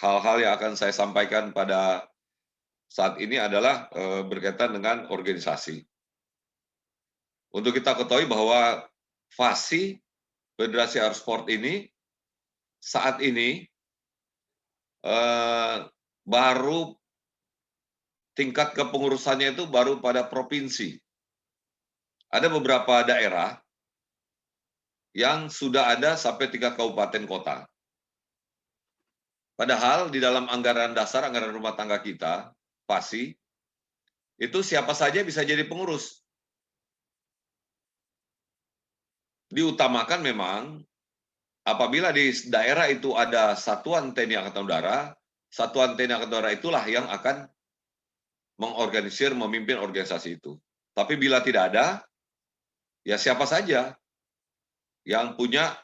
hal-hal yang akan saya sampaikan pada saat ini adalah berkaitan dengan organisasi. Untuk kita ketahui bahwa FASI, Federasi Aerosport ini, saat ini baru tingkat kepengurusannya itu baru pada provinsi. Ada beberapa daerah yang sudah ada sampai 3 kabupaten kota. Padahal di dalam anggaran dasar, anggaran rumah tangga kita, FASI, itu siapa saja bisa jadi pengurus. Diutamakan memang apabila di daerah itu ada satuan TNI Angkatan Udara, satuan TNI Angkatan Udara itulah yang akan mengorganisir, memimpin organisasi itu. Tapi bila tidak ada, ya siapa saja yang punya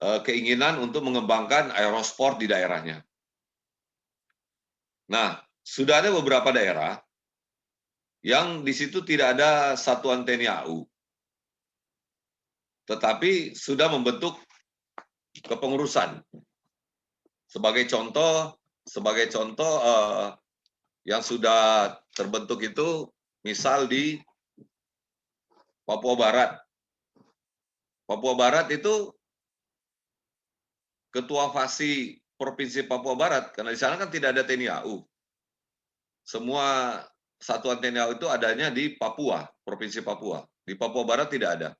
keinginan untuk mengembangkan aerosport di daerahnya. Nah, sudah ada beberapa daerah yang di situ tidak ada satuan TNI AU, tetapi sudah membentuk kepengurusan. Sebagai contoh yang sudah terbentuk itu, misal di Papua Barat. Papua Barat itu ketua FASI Provinsi Papua Barat, karena di sana kan tidak ada TNI AU. Semua satuan TNI AU itu adanya di Papua, Provinsi Papua. Di Papua Barat tidak ada.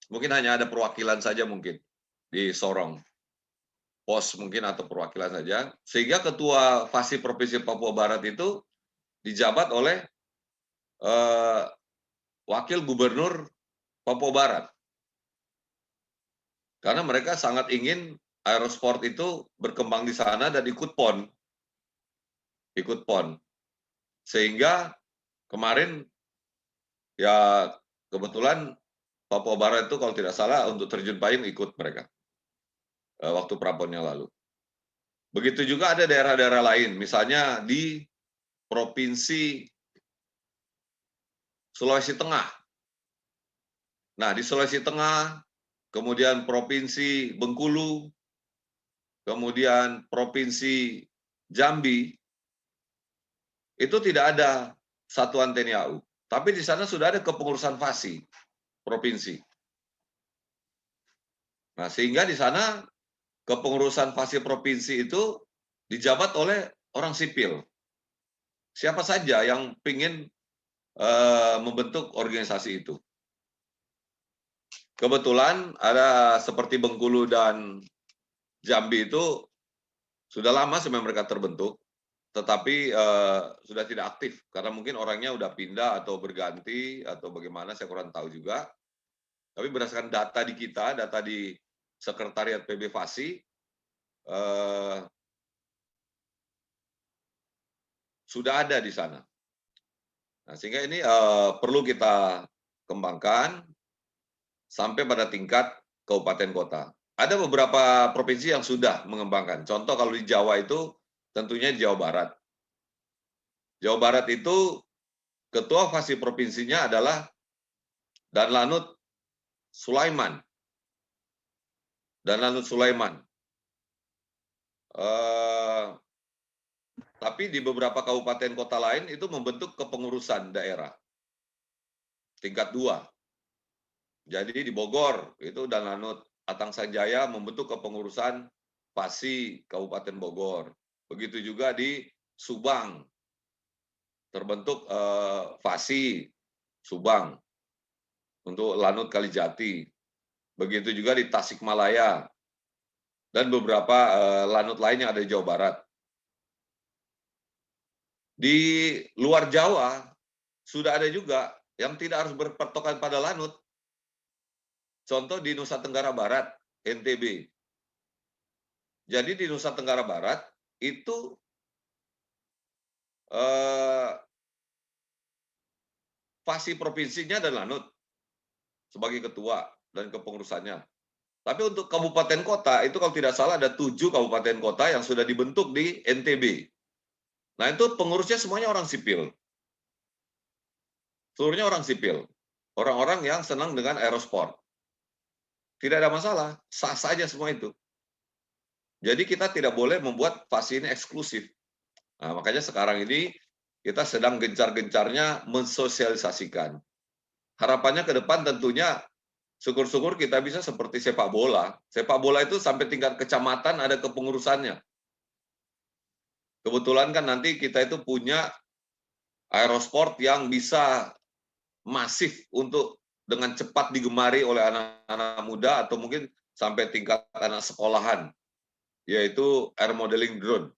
Mungkin hanya ada perwakilan saja mungkin di Sorong. Pos mungkin atau perwakilan saja. Sehingga ketua FASI Provinsi Papua Barat itu dijabat oleh Wakil Gubernur Papua Barat. Karena mereka sangat ingin aerosport itu berkembang di sana dan ikut PON. Ikut PON. Sehingga kemarin ya kebetulan Papua Barat itu kalau tidak salah untuk terjun payung ikut mereka waktu praponnya lalu. Begitu juga ada daerah-daerah lain, misalnya di Provinsi Sulawesi Tengah. Nah, di Sulawesi Tengah, kemudian Provinsi Bengkulu, kemudian Provinsi Jambi, itu tidak ada satuan TNI AU. Tapi di sana sudah ada kepengurusan FASI provinsi. Nah, sehingga di sana kepengurusan FASI provinsi itu dijabat oleh orang sipil. Siapa saja yang ingin membentuk organisasi itu. Kebetulan ada seperti Bengkulu dan Jambi itu sudah lama sebenarnya mereka terbentuk, tetapi sudah tidak aktif karena mungkin orangnya udah pindah atau berganti atau bagaimana saya kurang tahu juga. Tapi berdasarkan data di kita, data di Sekretariat PB FASI, sudah ada di sana. Nah, sehingga ini perlu kita kembangkan sampai pada tingkat kabupaten kota. Ada beberapa provinsi yang sudah mengembangkan. Contoh kalau di Jawa itu tentunya di Jawa Barat. Jawa Barat itu ketua FASI provinsinya adalah Danlanut Sulaiman. Danlanut Sulaiman. Tapi di beberapa kabupaten kota lain itu membentuk kepengurusan daerah tingkat 2. Jadi di Bogor itu Danlanut Atang Sanjaya membentuk kepengurusan FASI Kabupaten Bogor. Begitu juga di Subang terbentuk FASI Subang untuk Lanut Kalijati. Begitu juga di Tasikmalaya dan beberapa lanut lain yang ada di Jawa Barat. Di luar Jawa sudah ada juga yang tidak harus berpatokan pada lanut. Contoh di Nusa Tenggara Barat, NTB. Jadi di Nusa Tenggara Barat itu FASI provinsinya dan lanut sebagai ketua dan kepengurusannya. Tapi untuk kabupaten kota itu kalau tidak salah ada 7 kabupaten kota yang sudah dibentuk di NTB. Nah itu pengurusnya semuanya orang sipil. Seluruhnya orang sipil. Orang-orang yang senang dengan aerosport. Tidak ada masalah, sah saja semua itu. Jadi kita tidak boleh membuat fasi ini eksklusif. Nah, makanya sekarang ini kita sedang gencar-gencarnya mensosialisasikan. Harapannya ke depan tentunya syukur-syukur kita bisa seperti sepak bola. Sepak bola itu sampai tingkat kecamatan ada kepengurusannya. Kebetulan kan nanti kita itu punya aerosport yang bisa masif untuk dengan cepat digemari oleh anak-anak muda atau mungkin sampai tingkat anak sekolahan, yaitu air modeling drone.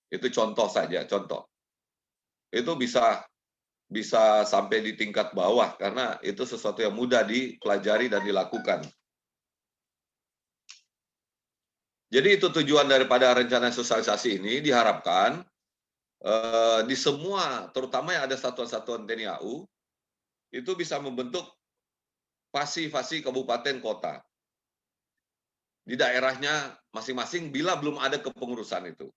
Itu contoh saja, contoh. Itu bisa sampai di tingkat bawah karena itu sesuatu yang mudah dipelajari dan dilakukan. Jadi itu tujuan daripada rencana sosialisasi ini, diharapkan di semua, terutama yang ada satuan-satuan TNI AU, itu bisa membentuk fasi-fasi kabupaten kota di daerahnya masing-masing bila belum ada kepengurusan itu.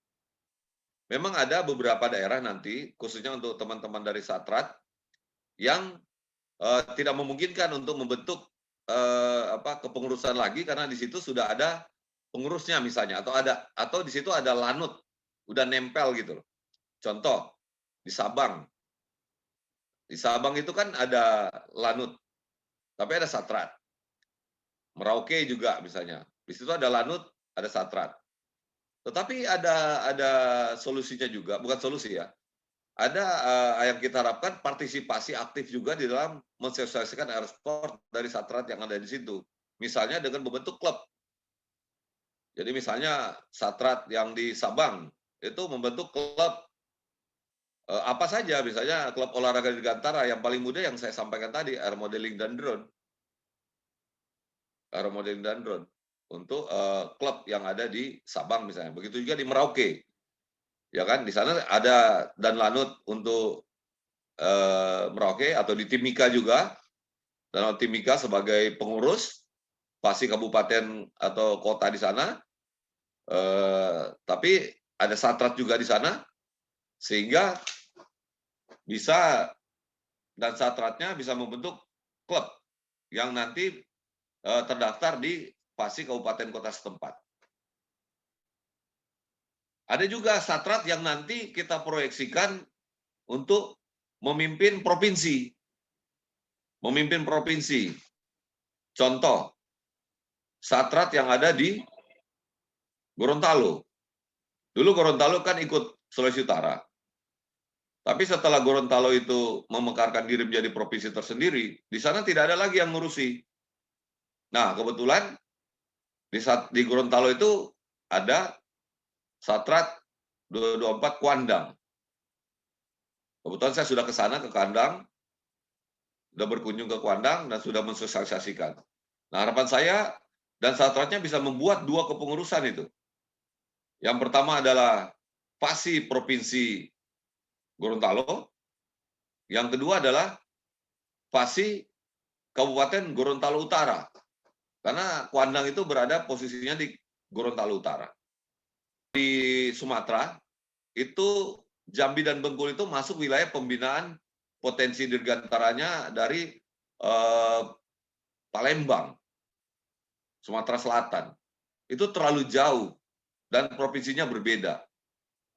Memang ada beberapa daerah nanti, khususnya untuk teman-teman dari Satrat, yang tidak memungkinkan untuk membentuk kepengurusan lagi karena di situ sudah ada pengurusnya misalnya, atau di situ ada lanut, udah nempel gitu loh. Contoh, di Sabang. Di Sabang itu kan ada lanut, tapi ada Satrat. Merauke juga misalnya. Di situ ada lanut, ada Satrat. Tetapi ada solusinya juga, bukan solusi ya. Ada yang kita harapkan partisipasi aktif juga di dalam mensosialisasikan aerosport dari Satrat yang ada di situ. Misalnya dengan membentuk klub. Jadi misalnya Satrat yang di Sabang itu membentuk klub apa saja, misalnya klub olahraga dirgantara yang paling mudah yang saya sampaikan tadi, air modeling dan drone. Air modeling dan drone. Untuk klub yang ada di Sabang misalnya. Begitu juga di Merauke. Ya kan, di sana ada dan lanut untuk Merauke atau di Timika juga. Dan Timika sebagai pengurus pasti kabupaten atau kota di sana. Tapi ada Satrat juga di sana sehingga bisa dan Satratnya bisa membentuk klub yang nanti terdaftar di pasti kabupaten kota setempat. Ada juga Satrat yang nanti kita proyeksikan untuk memimpin provinsi. Memimpin provinsi. Contoh, Satrat yang ada di Gorontalo. Dulu Gorontalo kan ikut Sulawesi Utara. Tapi setelah Gorontalo itu memekarkan diri menjadi provinsi tersendiri, di sana tidak ada lagi yang ngurusi. Nah, kebetulan di Gorontalo itu ada Satrat 224 Kuandang. Kebetulan saya sudah ke sana, ke Kandang, sudah berkunjung ke Kuandang, dan sudah mensosialisasikan. Nah, harapan saya dan Satratnya bisa membuat 2 kepengurusan itu. Yang pertama adalah fasi Provinsi Gorontalo, yang kedua adalah fasi Kabupaten Gorontalo Utara. Karena Kuandang itu berada posisinya di Gorontalo Utara. Di Sumatera, itu Jambi dan Bengkulu itu masuk wilayah pembinaan potensi dirgantaranya dari Palembang, Sumatera Selatan. Itu terlalu jauh dan provinsinya berbeda.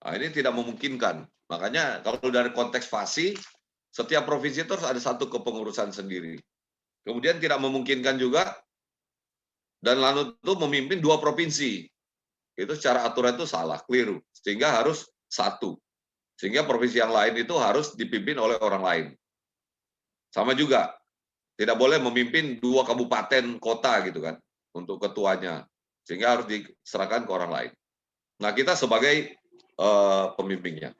Nah, ini tidak memungkinkan. Makanya kalau dari konteks fasi, setiap provinsi itu harus ada satu kepengurusan sendiri. Kemudian tidak memungkinkan juga dan Lanut itu memimpin 2 provinsi. Itu secara aturan itu salah, keliru. Sehingga harus satu. Sehingga provinsi yang lain itu harus dipimpin oleh orang lain. Sama juga, tidak boleh memimpin 2 kabupaten kota gitu kan, untuk ketuanya. Sehingga harus diserahkan ke orang lain. Nah, kita sebagai pemimpinnya.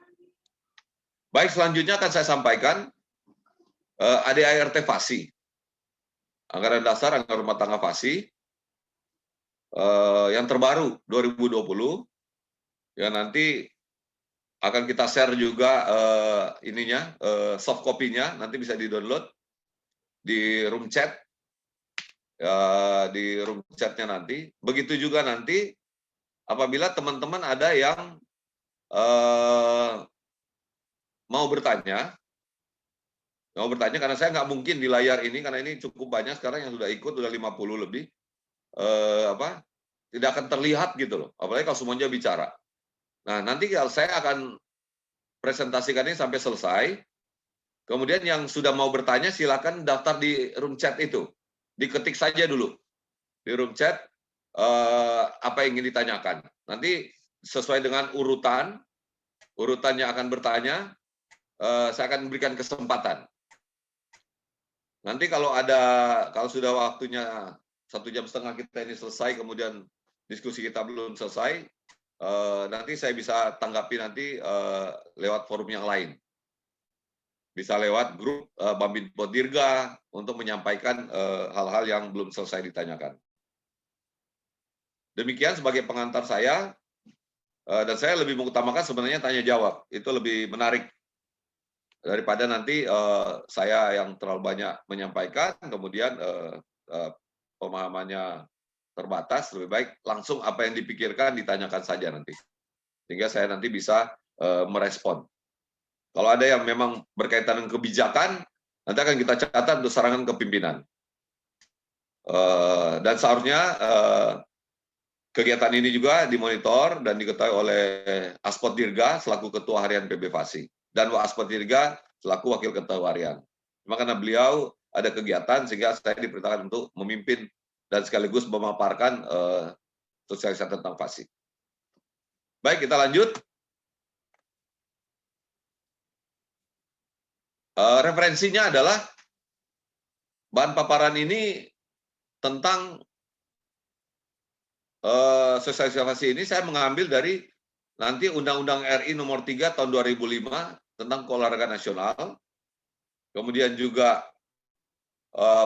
Baik, selanjutnya akan saya sampaikan ADART FASI. Anggaran dasar, anggaran rumah tangga FASI. Yang terbaru 2020 ya, nanti akan kita share juga soft copy-nya, nanti bisa di-download di room chat, di room chat-nya nanti. Begitu juga nanti apabila teman-teman ada yang mau bertanya karena saya nggak mungkin di layar ini karena ini cukup banyak sekarang yang sudah ikut, sudah 50 lebih tidak akan terlihat gitu loh, apalagi kalau semuanya bicara. Nah, nanti kalau saya akan presentasikan ini sampai selesai, kemudian yang sudah mau bertanya silakan daftar di room chat itu, diketik saja dulu di room chat apa yang ingin ditanyakan. Nanti sesuai dengan urutannya akan bertanya, saya akan berikan kesempatan. Nanti kalau sudah waktunya 1,5 jam kita ini selesai, kemudian diskusi kita belum selesai, nanti saya bisa tanggapi nanti lewat forum yang lain. Bisa lewat grup Babinpo Dirga untuk menyampaikan hal-hal yang belum selesai ditanyakan. Demikian sebagai pengantar saya, dan saya lebih mengutamakan sebenarnya tanya jawab, itu lebih menarik daripada nanti saya yang terlalu banyak menyampaikan, kemudian pemahamannya terbatas. Lebih baik langsung apa yang dipikirkan ditanyakan saja nanti, sehingga saya nanti bisa merespon. Kalau ada yang memang berkaitan dengan kebijakan, nanti akan kita catat untuk sarangan ke pimpinan. Dan seharusnya kegiatan ini juga dimonitor dan diketahui oleh Aspot Dirga selaku Ketua Harian PB Fasi dan Aspot Dirga selaku Wakil Ketua Harian. Cuma karena beliau ada kegiatan sehingga saya diperintahkan untuk memimpin dan sekaligus memaparkan sosialisasi tentang Fasi. Baik, kita lanjut. Referensinya adalah bahan paparan ini tentang sosialisasi ini saya mengambil dari nanti Undang-Undang RI nomor 3 tahun 2005 tentang keolahragaan nasional, kemudian juga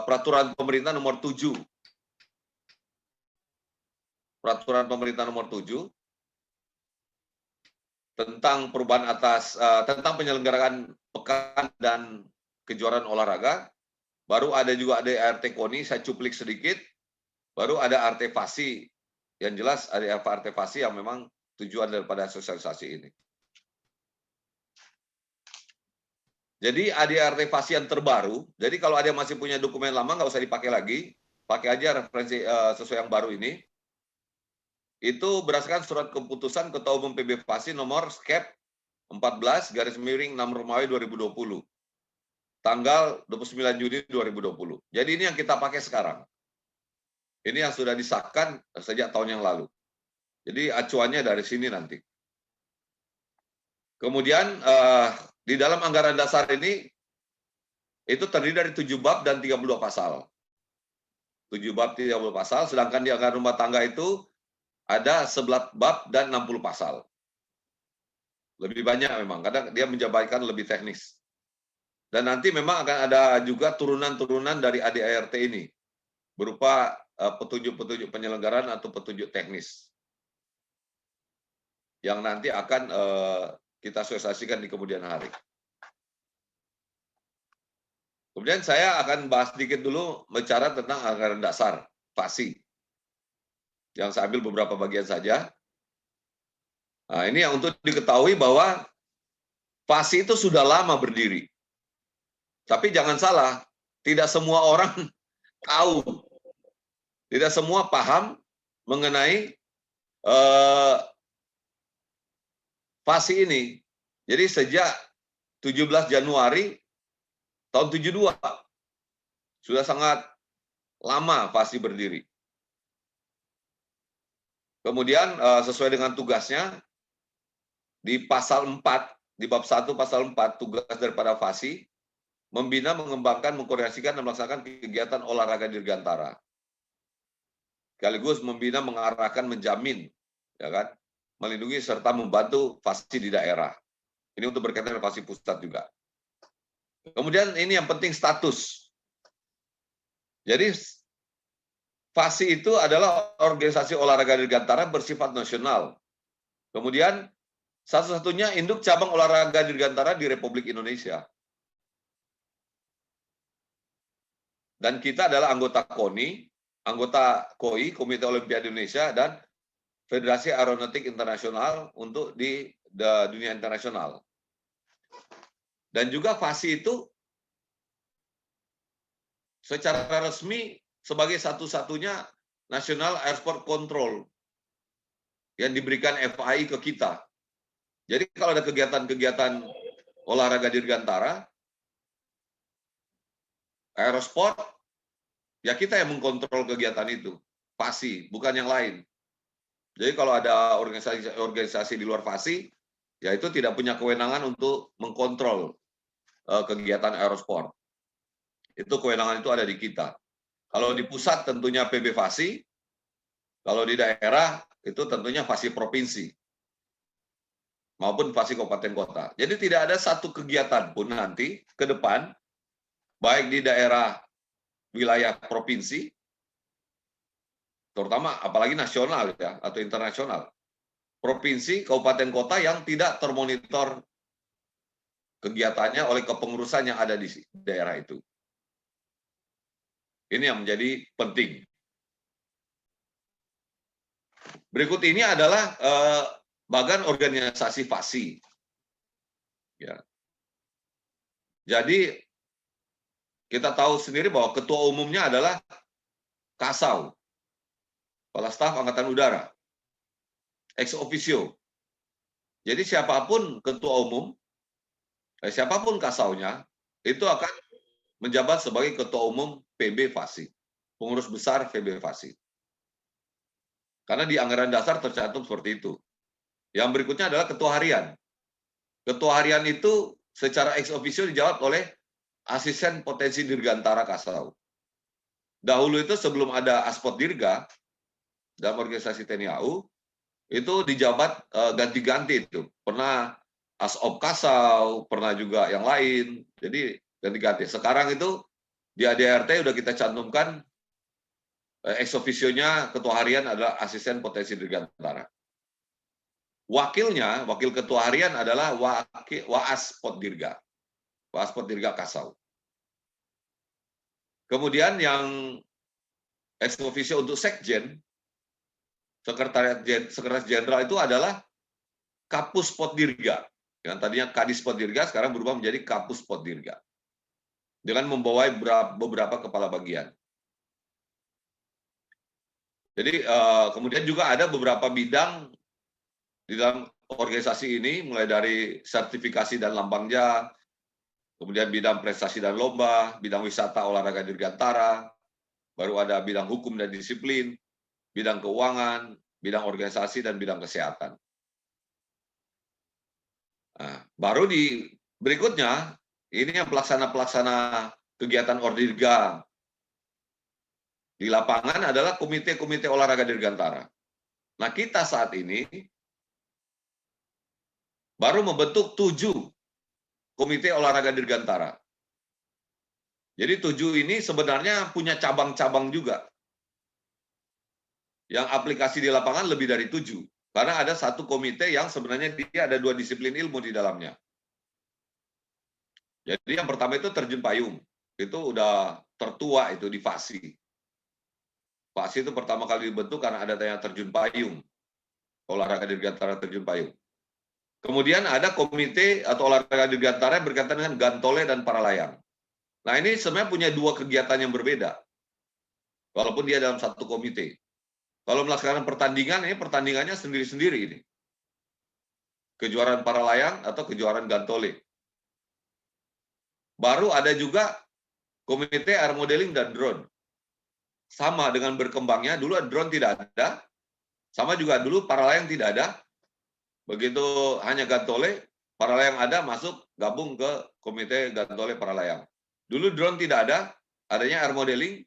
Peraturan Pemerintah nomor 7, Peraturan Pemerintah nomor 7 tentang perubahan tentang penyelenggaraan pekan dan kejuaraan olahraga. Baru ada juga ADART KONI, saya cuplik sedikit. Baru ada ART Fasi, yang jelas ada ART Fasi yang memang tujuan daripada sosialisasi ini. Jadi ADART Fasi yang terbaru, jadi kalau ada yang masih punya dokumen lama nggak usah dipakai lagi, pakai aja referensi sesuai yang baru ini. Itu berdasarkan surat keputusan Ketua Umum PB Fasi nomor skep 14/6 Romawi 2020. Tanggal 29 Juni 2020. Jadi ini yang kita pakai sekarang. Ini yang sudah disahkan sejak tahun yang lalu. Jadi acuannya dari sini nanti. Kemudian di dalam anggaran dasar ini itu terdiri dari 7 bab dan 32 pasal. 7 bab 30 pasal, sedangkan di anggaran rumah tangga itu ada 11 bab dan 60 pasal. Lebih banyak memang, kadang dia menjabarkan lebih teknis. Dan nanti memang akan ada juga turunan-turunan dari ADART ini, berupa petunjuk-petunjuk penyelenggaraan atau petunjuk teknis, yang nanti akan kita sosialisasikan di kemudian hari. Kemudian saya akan bahas sedikit dulu bicara tentang anggaran dasar, Fasi, yang saya ambil beberapa bagian saja. Nah, ini yang untuk diketahui bahwa Fasi itu sudah lama berdiri. Tapi jangan salah, tidak semua orang tahu, tidak semua paham mengenai Fasi ini. Jadi sejak 17 Januari tahun 72 sudah sangat lama Fasi berdiri. Kemudian sesuai dengan tugasnya di pasal 4, di bab 1 pasal 4, tugas daripada Fasi membina, mengembangkan, mengkoordinasikan, dan melaksanakan kegiatan olahraga dirgantara. Sekaligus membina, mengarahkan, menjamin, ya kan, melindungi serta membantu Fasi di daerah. Ini untuk berkaitan dengan Fasi pusat juga. Kemudian ini yang penting status. Jadi Fasi itu adalah organisasi olahraga dirgantara bersifat nasional. Kemudian satu-satunya induk cabang olahraga dirgantara di Republik Indonesia. Dan kita adalah anggota KONI, anggota KOI, Komite Olimpiade Indonesia, dan Federasi Aeronautik Internasional untuk di dunia internasional. Dan juga Fasi itu secara resmi sebagai satu-satunya National Air Sport Control yang diberikan FAI ke kita. Jadi kalau ada kegiatan-kegiatan olahraga dirgantara, aerosport, ya kita yang mengkontrol kegiatan itu. FASI, bukan yang lain. Jadi kalau ada organisasi di luar FASI, ya itu tidak punya kewenangan untuk mengkontrol kegiatan aerosport. Itu kewenangan itu ada di kita. Kalau di pusat tentunya PB FASI, kalau di daerah itu tentunya FASI provinsi maupun FASI kabupaten kota. Jadi tidak ada satu kegiatan pun nanti ke depan, baik di daerah wilayah provinsi, terutama apalagi nasional ya atau internasional, provinsi, kabupaten kota yang tidak termonitor kegiatannya oleh kepengurusan yang ada di daerah itu. Ini yang menjadi penting. Berikut ini adalah bagan organisasi FASI. Ya. Jadi kita tahu sendiri bahwa ketua umumnya adalah Kasau, Kepala Staf Angkatan Udara, ex officio. Jadi siapapun ketua umum, siapapun Kasaunya, itu akan menjabat sebagai ketua umum PB FASI, pengurus besar PB FASI. Karena di anggaran dasar tercantum seperti itu. Yang berikutnya adalah ketua harian. Ketua harian itu secara ex officio dijawab oleh asisten potensi dirgantara Kasau. Dahulu itu sebelum ada Aspot Dirga dalam organisasi TNI AU, itu dijabat ganti-ganti itu. Pernah Asop Kasau, pernah juga yang lain. Jadi ganti-ganti. Sekarang itu di ADRT udah kita cantumkan ex officio-nya ketua harian adalah asisten potensi dirgantara. Wakilnya, wakil ketua harian adalah Waas Potdirga. Waas Potdirga Kasau. Kemudian yang ex officio untuk sekjen, sekretaris jenderal itu adalah Kapus Potdirga. Yang tadinya Kadis Potdirga sekarang berubah menjadi Kapus Potdirga. Dengan membawa beberapa kepala bagian. Jadi kemudian juga ada beberapa bidang di dalam organisasi ini, mulai dari sertifikasi dan lambangnya, kemudian bidang prestasi dan lomba, bidang wisata olahraga dirgantara, baru ada bidang hukum dan disiplin, bidang keuangan, bidang organisasi, dan bidang kesehatan. Nah, baru di berikutnya, ini yang pelaksana kegiatan Ordirga di lapangan adalah komite-komite olahraga dirgantara. Nah, kita saat ini baru membentuk 7 komite olahraga dirgantara. Jadi 7 ini sebenarnya punya cabang-cabang juga. Yang aplikasi di lapangan lebih dari 7. Karena ada satu komite yang sebenarnya dia ada 2 disiplin ilmu di dalamnya. Jadi yang pertama itu terjun payung. Itu udah tertua itu di FASI. FASI itu pertama kali dibentuk karena ada terjun payung. Olahraga dirgantara terjun payung. Kemudian ada komite atau olahraga dirgantara yang berkaitan dengan gantole dan para layang. Nah ini sebenarnya punya 2 kegiatan yang berbeda. Walaupun dia dalam satu komite. Kalau melaksanakan pertandingan, ini pertandingannya sendiri-sendiri ini. Kejuaraan para layang atau kejuaraan gantole. Baru ada juga komite air modeling dan drone. Sama dengan berkembangnya, dulu drone tidak ada, sama juga dulu para layang tidak ada. Begitu hanya gantole, para layang ada, masuk gabung ke komite gantole para layang. Dulu drone tidak ada, adanya air modeling.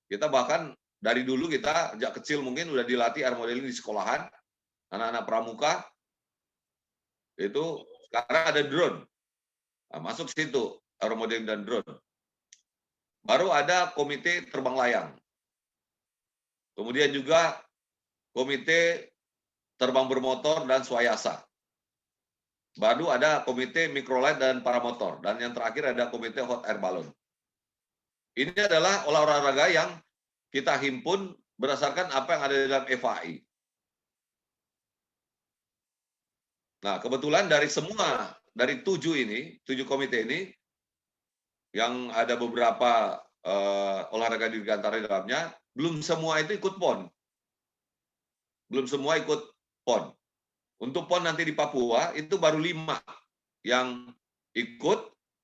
Kita bahkan dari dulu kita sejak kecil mungkin udah dilatih air modeling di sekolahan, anak-anak pramuka. Itu sekarang ada drone. Nah, masuk situ air modeling dan drone. Baru ada komite terbang layang. Kemudian juga komite terbang bermotor dan swayasa. Baru ada komite microlight dan paramotor. Dan yang terakhir ada komite hot air balloon. Ini adalah olahraga yang kita himpun berdasarkan apa yang ada di dalam FAI. Nah, kebetulan dari 7 komite ini, yang ada beberapa olahraga dirgantara di dalamnya, belum semua itu ikut PON. Belum semua ikut PON. Untuk PON nanti di Papua itu baru 5 yang ikut,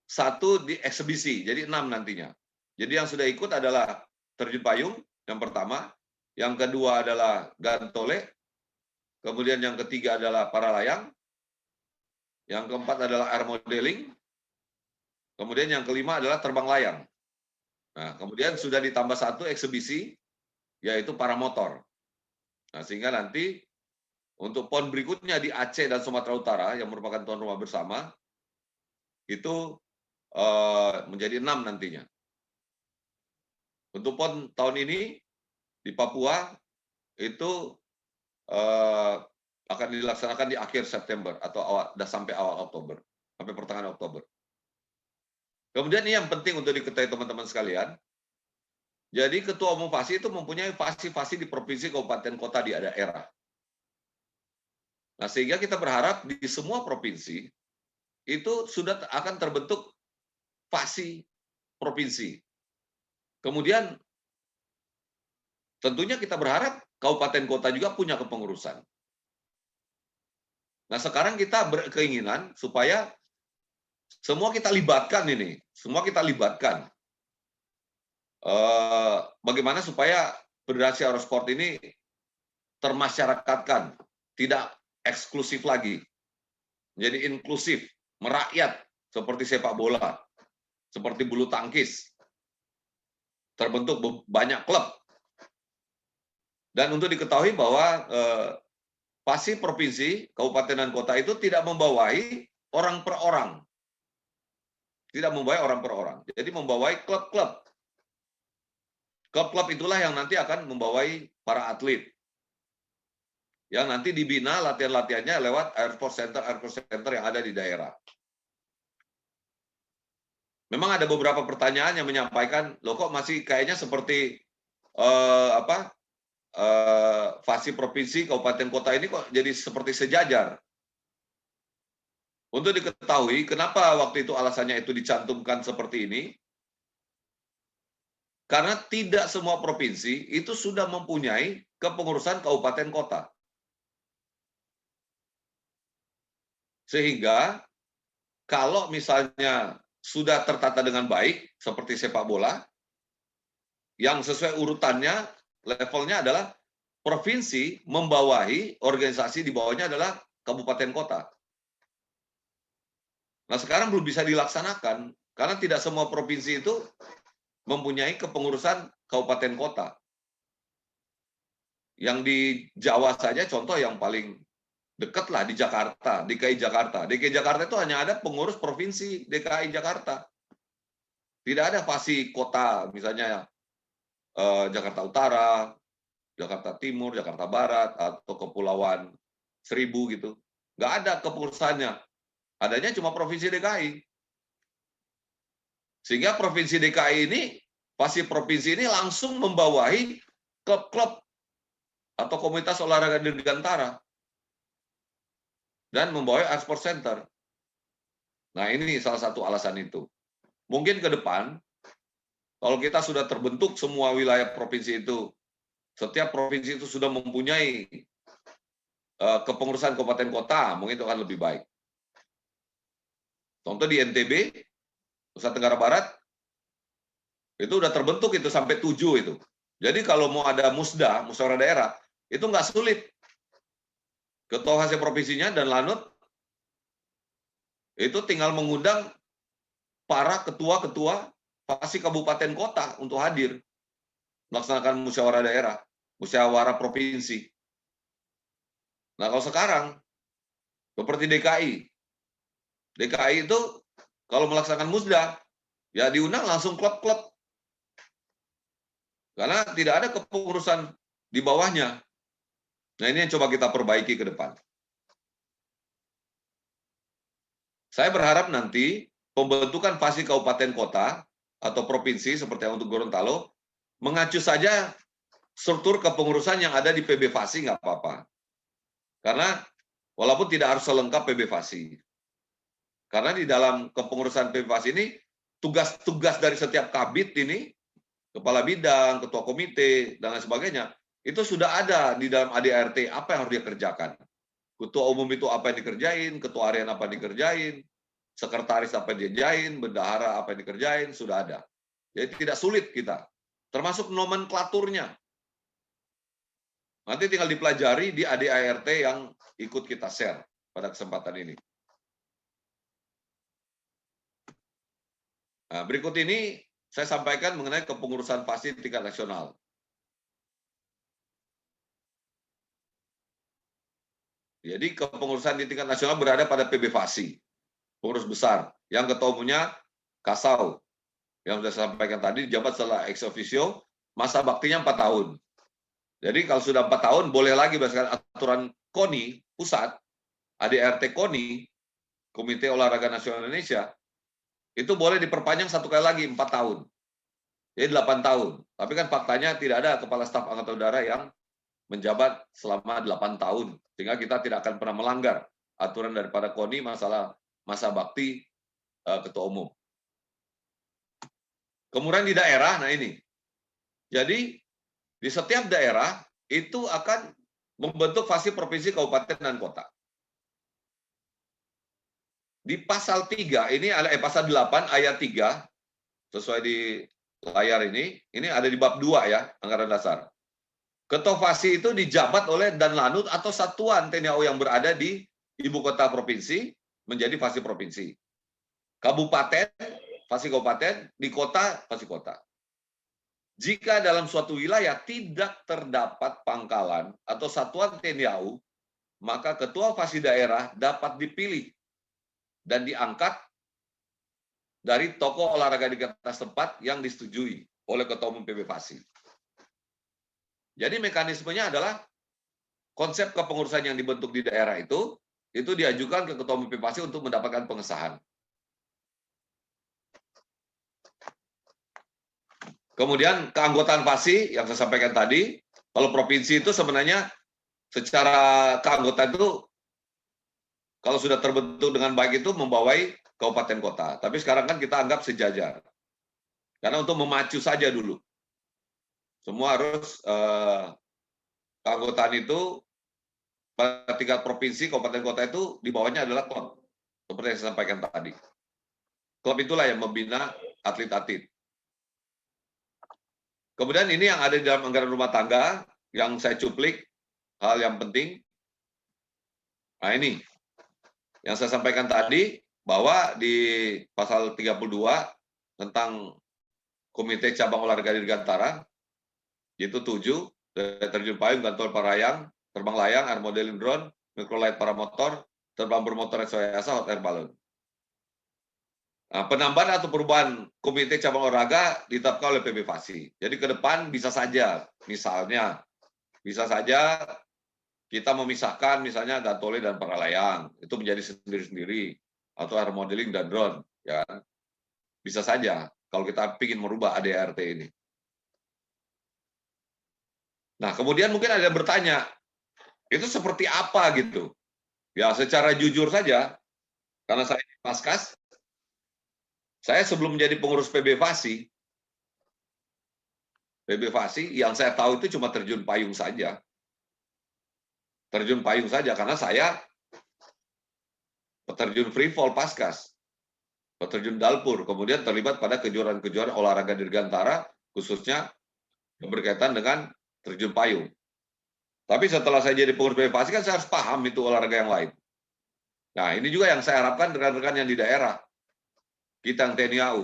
1 di eksebisi, jadi 6 nantinya. Jadi yang sudah ikut adalah terjun payung yang pertama, yang kedua adalah gantole, kemudian yang ketiga adalah para layang, yang keempat adalah air modeling, kemudian yang kelima adalah terbang layang. Nah, kemudian sudah ditambah 1 eksebisi, yaitu para motor. Nah, sehingga nanti untuk PON berikutnya di Aceh dan Sumatera Utara, yang merupakan tuan rumah bersama, itu menjadi 6 nantinya. Untuk PON tahun ini, di Papua, itu akan dilaksanakan di akhir September, atau sampai awal Oktober, sampai pertengahan Oktober. Kemudian ini yang penting untuk diketahui teman-teman sekalian, jadi Ketua Umum FASI itu mempunyai fasi-fasi di provinsi, kabupaten, kota, di daerah. Nah, sehingga kita berharap di semua provinsi itu sudah akan terbentuk fasi provinsi. Kemudian tentunya kita berharap kabupaten kota juga punya kepengurusan. Nah, sekarang kita berkeinginan supaya semua kita libatkan ini, semua kita libatkan. Bagaimana supaya Federasi Aerosport ini termasyarakatkan, tidak eksklusif lagi, menjadi inklusif, merakyat, seperti sepak bola, seperti bulu tangkis, terbentuk banyak klub. Dan untuk diketahui bahwa fasi provinsi, kabupaten dan kota itu tidak membawahi orang per orang. Tidak membawahi orang per orang. Jadi membawahi klub-klub. Klub-klub itulah yang nanti akan membawahi para atlet. Yang nanti dibina latihan-latihannya lewat Air Force Center yang ada di daerah. Memang ada beberapa pertanyaan yang menyampaikan, loh kok masih kayaknya seperti fasi provinsi, kabupaten, kota ini kok jadi seperti sejajar. Untuk diketahui, kenapa waktu itu alasannya itu dicantumkan seperti ini? Karena tidak semua provinsi itu sudah mempunyai kepengurusan kabupaten kota. Sehingga kalau misalnya sudah tertata dengan baik, seperti sepak bola, yang sesuai urutannya, levelnya adalah provinsi membawahi, organisasi di bawahnya adalah kabupaten kota. Nah, sekarang belum bisa dilaksanakan, karena tidak semua provinsi itu mempunyai kepengurusan kabupaten kota. Yang di Jawa saja, contoh yang paling dekat lah di Jakarta, DKI Jakarta. DKI Jakarta itu hanya ada pengurus provinsi DKI Jakarta. Tidak ada fasi kota, misalnya Jakarta Utara, Jakarta Timur, Jakarta Barat, atau Kepulauan Seribu gitu. Nggak ada kepengurusannya. Adanya cuma provinsi DKI. Sehingga provinsi DKI ini, fasi provinsi ini langsung membawahi klub-klub atau komunitas olahraga dirgantara dan membawahi Air Sports Center. Nah, ini salah satu alasan itu. Mungkin ke depan, kalau kita sudah terbentuk semua wilayah provinsi itu, setiap provinsi itu sudah mempunyai kepengurusan kabupaten kota, mungkin itu akan lebih baik. Contoh di NTB, Nusa Tenggara Barat, itu udah terbentuk itu sampai 7 itu. Jadi kalau mau ada musyawarah daerah, itu nggak sulit. Ketua FASI provinsinya dan Lanut, itu tinggal mengundang para ketua-ketua FASI kabupaten kota untuk hadir, melaksanakan musyawarah daerah, musyawarah provinsi. Nah, kalau sekarang, seperti DKI itu kalau melaksanakan musda, ya diundang langsung klub-klub. Karena tidak ada kepengurusan di bawahnya. Nah, ini yang coba kita perbaiki ke depan. Saya berharap nanti pembentukan fasi kabupaten kota atau provinsi seperti yang untuk Gorontalo, mengacu saja struktur kepengurusan yang ada di PB Fasi, nggak apa-apa. Karena walaupun tidak harus selengkap PB Fasi. Karena di dalam kepengurusan PB Fasi ini, tugas-tugas dari setiap kabit ini, kepala bidang, ketua komite, dan lain sebagainya, itu sudah ada di dalam ADART apa yang harus dia kerjakan. Ketua umum itu apa yang dikerjain, ketua harian apa yang dikerjain, sekretaris apa yang dikerjain, bendahara apa yang dikerjain, sudah ada. Jadi tidak sulit kita. Termasuk nomenklaturnya. Nanti tinggal dipelajari di ADART yang ikut kita share pada kesempatan ini. Nah, berikut ini saya sampaikan mengenai kepengurusan FASI tingkat nasional. Jadi kepengurusan di tingkat nasional berada pada PB FASI, pengurus besar, yang ketua umumnya Kasau, yang sudah saya sampaikan tadi, jabat setelah ex officio, masa baktinya 4 tahun. Jadi kalau sudah 4 tahun, boleh lagi berdasarkan aturan KONI, pusat, ADART KONI, Komite Olahraga Nasional Indonesia, itu boleh diperpanjang 1 kali lagi, 4 tahun. Jadi 8 tahun. Tapi kan faktanya tidak ada Kepala Staf Angkatan Udara yang menjabat selama 8 tahun. Sehingga kita tidak akan pernah melanggar aturan daripada KONI masalah masa bakti ketua umum. Kemudian di daerah, nah ini. Jadi di setiap daerah itu akan membentuk FASI provinsi, kabupaten, dan kota. Di pasal 3, ini ada pasal 8 ayat 3, sesuai di layar ini ada di bab 2 ya, anggaran dasar. Ketua FASI itu dijabat oleh Danlanut atau satuan TNI AU yang berada di ibu kota provinsi menjadi FASI provinsi. Kabupaten, FASI kabupaten, di kota, FASI kota. Jika dalam suatu wilayah tidak terdapat pangkalan atau satuan TNI AU, maka ketua FASI daerah dapat dipilih dan diangkat dari tokoh olahraga di atas tempat yang disetujui oleh ketua umum PB FASI. Jadi mekanismenya adalah konsep kepengurusan yang dibentuk di daerah itu diajukan ke ketua umum PB FASI untuk mendapatkan pengesahan. Kemudian keanggotaan FASI yang saya sampaikan tadi, kalau provinsi itu sebenarnya secara keanggotaan itu kalau sudah terbentuk dengan baik itu membawai kabupaten kota. Tapi sekarang kan kita anggap sejajar. Karena untuk memacu saja dulu. Semua harus keanggotaan itu pada tingkat provinsi, kabupaten kota itu di bawahnya adalah klub. Seperti yang saya sampaikan tadi. Klub itulah yang membina atlet-atlet. Kemudian ini yang ada di dalam anggaran rumah tangga, yang saya cuplik, hal yang penting. Nah ini, yang saya sampaikan tadi, bahwa di pasal 32 tentang Komite Cabang Olahraga Dirgantara, itu 7, terjun payung, gantol parayang, terbang layang, air modeling drone, microlight paramotor, terbang bermotor rekayasa, hot air balloon. Nah, penambahan atau perubahan Komite Cabang Olahraga ditetapkan oleh PB FASI. Jadi ke depan bisa saja, misalnya, bisa saja kita memisahkan misalnya gantole dan paralayang, itu menjadi sendiri-sendiri, atau air modeling dan drone, ya. Bisa saja kalau kita ingin merubah ADART ini. Nah, kemudian mungkin ada yang bertanya, itu seperti apa gitu? Ya, secara jujur saja, karena saya Paskas, saya sebelum menjadi pengurus PB FASI yang saya tahu itu cuma terjun payung saja. Terjun payung saja, karena saya peterjun free fall Paskas, peterjun dalpur, kemudian terlibat pada kejuaraan-kejuaraan olahraga dirgantara, khususnya berkaitan dengan terjun payung. Tapi setelah saya jadi pengurus PB FASI kan saya harus paham itu olahraga yang lain. Nah, ini juga yang saya harapkan rekan-rekan yang di daerah, kita yang TNI AU.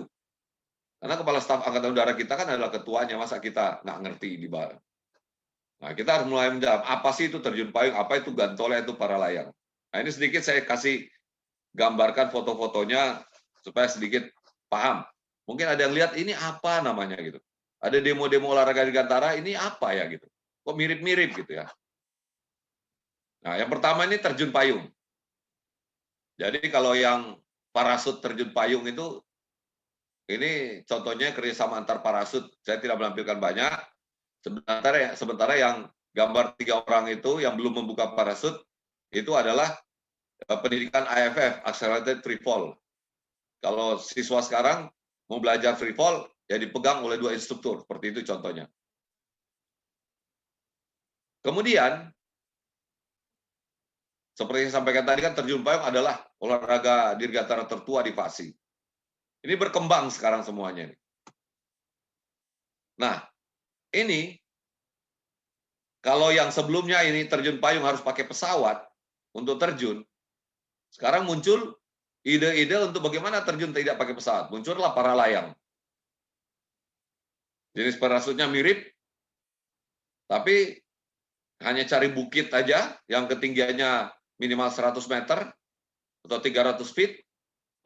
Karena Kepala Staf Angkatan Udara kita kan adalah ketuanya, masa kita nggak ngerti di bawah. Nah, kita harus mulai menjawab, apa sih itu terjun payung, apa itu gantole, itu paralayang. Nah, ini sedikit saya kasih gambarkan foto-fotonya supaya sedikit paham. Mungkin ada yang lihat, ini apa namanya gitu. Ada demo-demo olahraga dirgantara, ini apa ya gitu. Kok mirip-mirip gitu ya. Nah, yang pertama ini terjun payung. Jadi kalau yang parasut terjun payung itu, ini contohnya kerjasama antar parasut. Saya tidak menampilkan banyak. Sementara yang gambar 3 orang itu yang belum membuka parasut, itu adalah pendidikan AFF, Accelerated Free Fall. Kalau siswa sekarang mau belajar free fall, ya dipegang oleh 2 instruktur. Seperti itu contohnya. Kemudian, Seperti yang sampaikan tadi kan terjun payung adalah olahraga dirgantara tertua di Fasi. Ini berkembang sekarang semuanya. Nah, ini kalau yang sebelumnya ini terjun payung harus pakai pesawat untuk terjun, sekarang muncul ide-ide untuk bagaimana terjun tidak pakai pesawat. Muncullah para layang. Jenis parasutnya mirip, tapi hanya cari bukit aja yang ketinggiannya minimal 100 meter atau 300 feet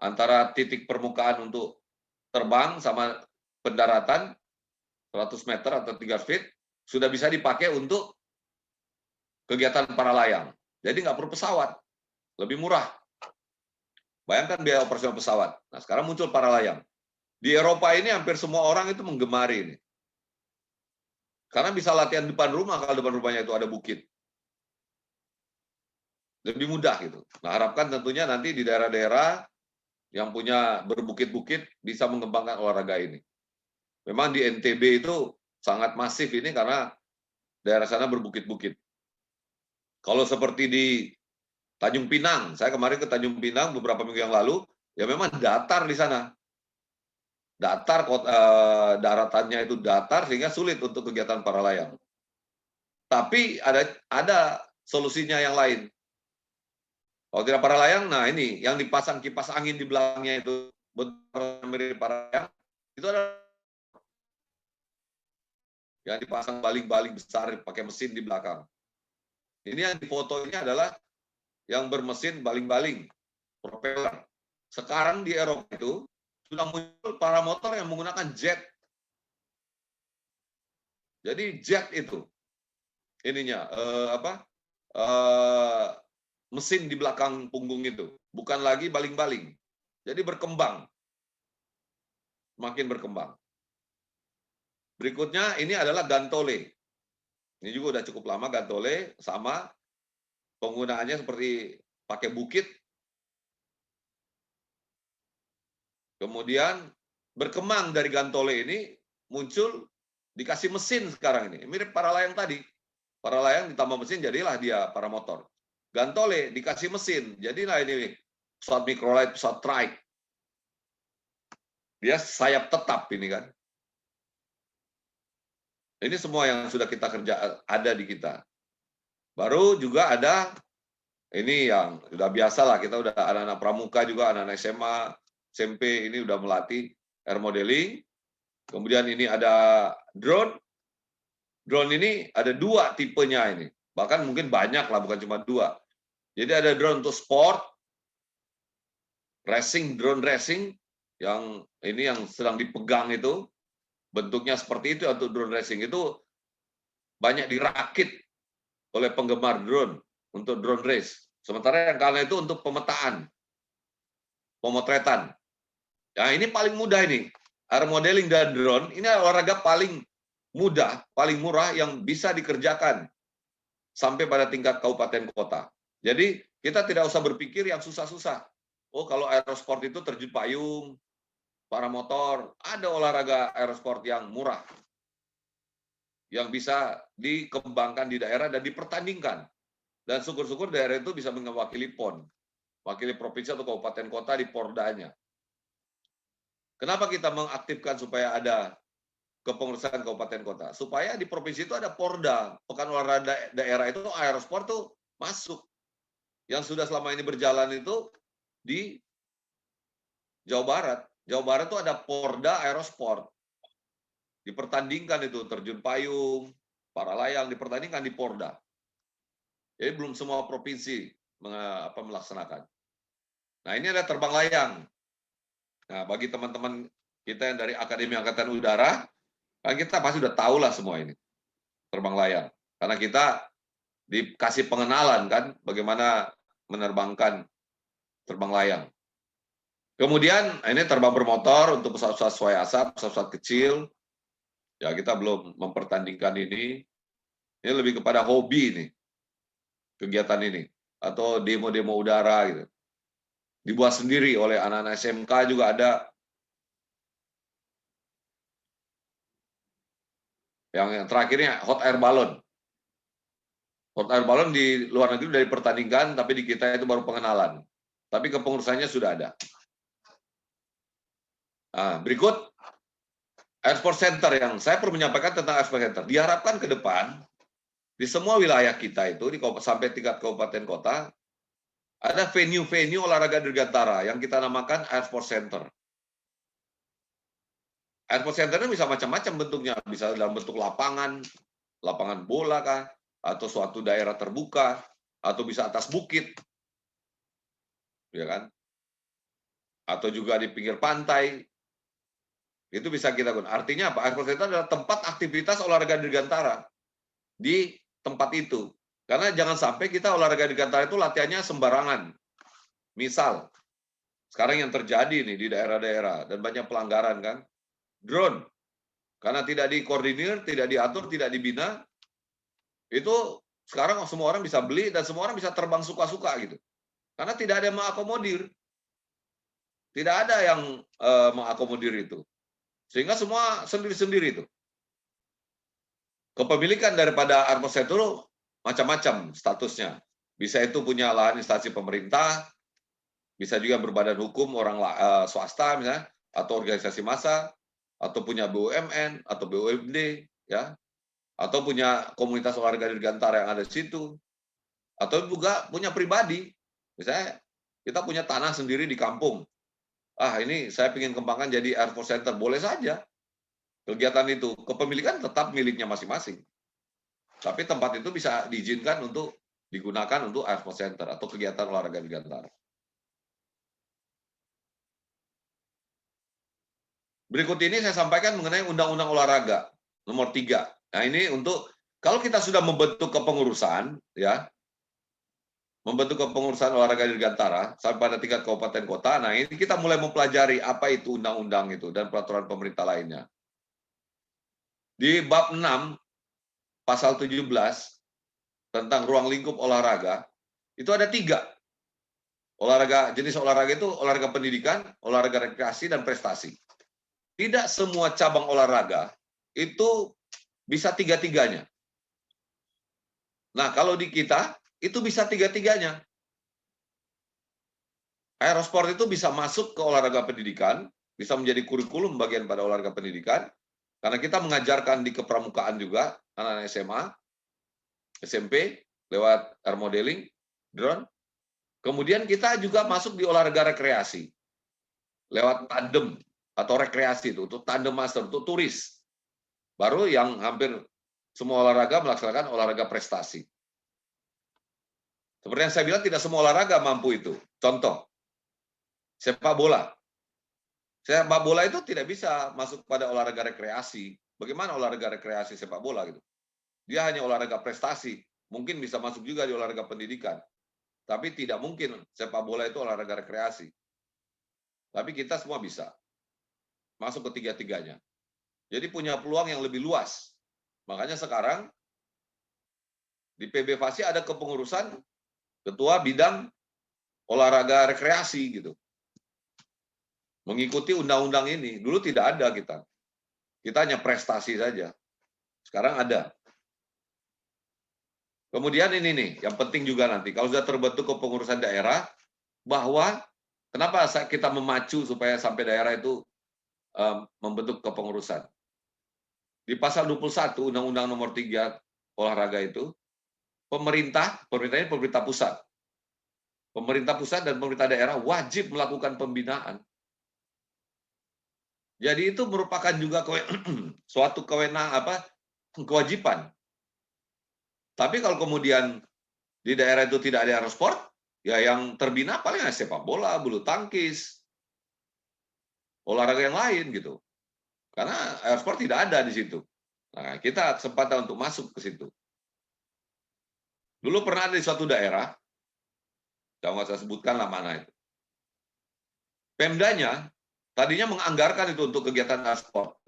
antara titik permukaan untuk terbang sama pendaratan 100 meter atau 3 feet sudah bisa dipakai untuk kegiatan para layang. Jadi nggak perlu pesawat, lebih murah. Bayangkan biaya operasional pesawat. Nah, sekarang muncul para layang. Di Eropa ini hampir semua orang itu menggemari ini. Karena bisa latihan depan rumah kalau depan rumahnya itu ada bukit. Lebih mudah gitu. Nah, harapkan tentunya nanti di daerah-daerah yang punya berbukit-bukit bisa mengembangkan olahraga ini. Memang di NTB itu sangat masif ini karena daerah sana berbukit-bukit. Kalau seperti di Tanjung Pinang, saya kemarin ke Tanjung Pinang beberapa minggu yang lalu, ya memang datar di sana. Datar, daratannya itu datar sehingga sulit untuk kegiatan para layang. Tapi ada solusinya yang lain. Kalau tidak para layang, nah ini yang dipasang kipas angin di belakangnya itu mirip para layang, itu ada yang dipasang baling-baling besar pakai mesin di belakang. Ini yang difoto ini adalah yang bermesin baling-baling, propeller. Sekarang di Eropa itu sudah muncul para motor yang menggunakan jet. Jadi jet itu ininya mesin di belakang punggung itu, bukan lagi baling-baling. Jadi berkembang, makin berkembang. Berikutnya ini adalah gantole. Ini juga udah cukup lama gantole, sama penggunaannya seperti pakai bukit. Kemudian berkembang dari gantole ini muncul dikasih mesin sekarang ini. Mirip para layang tadi. Para layang ditambah mesin jadilah dia para motor. Gantole dikasih mesin, jadilah ini pesawat microlight, pesawat trike. Dia sayap tetap ini kan. Ini semua yang sudah kita kerja ada di kita. Baru juga ada ini yang sudah biasa lah, kita udah anak-anak pramuka juga, anak-anak SMA, SMP ini udah melatih air modeling. Kemudian ini ada drone. Drone ini ada dua tipenya ini. Bahkan mungkin banyak lah, bukan cuma dua. Jadi ada drone untuk sport, racing, drone racing, yang ini yang sedang dipegang itu, bentuknya seperti itu untuk drone racing. Itu banyak dirakit oleh penggemar drone untuk drone race. Sementara yang karena itu untuk pemetaan, pemotretan. Nah ini paling mudah ini. Air modeling dan drone, ini olahraga paling mudah, paling murah yang bisa dikerjakan sampai pada tingkat kabupaten kota. Jadi kita tidak usah berpikir yang susah-susah. Oh kalau aerosport itu terjun payung, para motor, ada olahraga aerosport yang murah, yang bisa dikembangkan di daerah dan dipertandingkan. Dan syukur-syukur daerah itu bisa mewakili PON, wakili provinsi atau kabupaten kota di pordanya. Kenapa kita mengaktifkan supaya ada kepengurusan kabupaten kota? Supaya di provinsi itu ada porda, pekan olahraga daerah itu aerosport tuh masuk. Yang sudah selama ini berjalan itu di Jawa Barat. Jawa Barat itu ada porda aerosport. Dipertandingkan itu terjun payung, para layang dipertandingkan di porda. Jadi belum semua provinsi melaksanakan. Nah ini ada terbang layang. Nah bagi teman-teman kita yang dari Akademi Angkatan Udara, kan kita pasti udah tahu lah semua ini terbang layang. Karena kita dikasih pengenalan kan bagaimana menerbangkan terbang layang. Kemudian ini terbang bermotor untuk pesawat-pesawat swayasa, pesawat-pesawat kecil. Ya kita belum mempertandingkan ini. Ini lebih kepada hobi nih kegiatan ini atau demo-demo udara gitu. Dibuat sendiri oleh anak-anak SMK juga ada. Yang terakhirnya hot air balloon. Hot air balloon di luar negeri udah dipertandingkan, tapi di kita itu baru pengenalan. Tapi kepengurusannya sudah ada. Nah, berikut Airport Center yang saya perlu menyampaikan tentang Airport Center. Diharapkan ke depan, di semua wilayah kita itu, sampai tingkat kabupaten kota, ada venue-venue olahraga dirgantara yang kita namakan Airport Center. Airport Center ini bisa macam-macam bentuknya. Bisa dalam bentuk lapangan bola kah, atau suatu daerah terbuka, atau bisa atas bukit, ya kan? Atau juga di pinggir pantai, itu bisa kita gunakan. Artinya apa? Airport Center adalah tempat aktivitas olahraga dirgantara di tempat itu. Karena jangan sampai kita olahraga dirgantara itu latihannya sembarangan. Misal, sekarang yang terjadi nih di daerah-daerah, dan banyak pelanggaran kan, drone. Karena tidak dikoordinir, tidak diatur, tidak dibina, itu sekarang semua orang bisa beli dan semua orang bisa terbang suka-suka gitu. Karena tidak ada yang mengakomodir. Tidak ada yang mengakomodir itu. Sehingga semua sendiri-sendiri itu. Kepemilikan daripada Airport Center itu macam-macam statusnya. Bisa itu punya lahan instansi pemerintah, bisa juga berbadan hukum orang swasta misalnya, atau organisasi massa, atau punya BUMN atau BUMD, ya, atau punya komunitas olahraga dirgantara yang ada di situ, atau juga punya pribadi. Misalnya kita punya tanah sendiri di kampung. Ini saya ingin kembangkan jadi Airport Center, boleh saja. Kegiatan itu, kepemilikan tetap miliknya masing-masing. Tapi tempat itu bisa diizinkan untuk digunakan untuk Airport Center atau kegiatan olahraga dirgantara. Berikut ini saya sampaikan mengenai Undang-Undang Olahraga nomor 3. Nah, ini untuk kalau kita sudah membentuk kepengurusan, ya, membentuk kepengurusan olahraga dirgantara sampai pada tingkat kabupaten kota. Nah, ini kita mulai mempelajari apa itu undang-undang itu dan peraturan pemerintah lainnya. Di bab 6 pasal 17 tentang ruang lingkup olahraga, itu ada 3. Jenis olahraga itu olahraga pendidikan, olahraga rekreasi, dan prestasi. Tidak semua cabang olahraga itu bisa 3-3-nya. Nah, kalau di kita, itu bisa 3-3-nya. Aerosport itu bisa masuk ke olahraga pendidikan, bisa menjadi kurikulum bagian pada olahraga pendidikan, karena kita mengajarkan di kepramukaan juga, anak-anak SMA, SMP, lewat air modeling, drone. Kemudian kita juga masuk di olahraga rekreasi, lewat tandem, atau rekreasi itu, untuk tandem master, untuk turis. Baru yang hampir semua olahraga melaksanakan olahraga prestasi. Seperti yang saya bilang, tidak semua olahraga mampu itu. Contoh, sepak bola. Sepak bola itu tidak bisa masuk pada olahraga rekreasi. Bagaimana olahraga rekreasi sepak bola gitu? Dia hanya olahraga prestasi. Mungkin bisa masuk juga di olahraga pendidikan. Tapi tidak mungkin sepak bola itu olahraga rekreasi. Tapi kita semua bisa masuk ke 3-3-nya. Jadi punya peluang yang lebih luas. Makanya sekarang di PB Fasi ada kepengurusan ketua bidang olahraga rekreasi gitu. Mengikuti undang-undang ini. Dulu tidak ada kita. Kita hanya prestasi saja. Sekarang ada. Kemudian ini nih, yang penting juga nanti, kalau sudah terbentuk kepengurusan daerah, bahwa kenapa kita memacu supaya sampai daerah itu membentuk kepengurusan. Di pasal 21 Undang-Undang nomor 3 olahraga itu, pemerintahnya pemerintah pusat. Pemerintah pusat dan pemerintah daerah wajib melakukan pembinaan. Jadi itu merupakan juga suatu kewajiban. Tapi kalau kemudian di daerah itu tidak ada aerosport, ya yang terbina paling sepak bola, bulu tangkis, olahraga yang lain gitu. Karena aerosport tidak ada di situ. Nah, kita kesempatan untuk masuk ke situ. Dulu pernah ada di suatu daerah, jangan saya sebutkan lah mana itu. Pemdanya tadinya menganggarkan itu untuk kegiatan aerosport.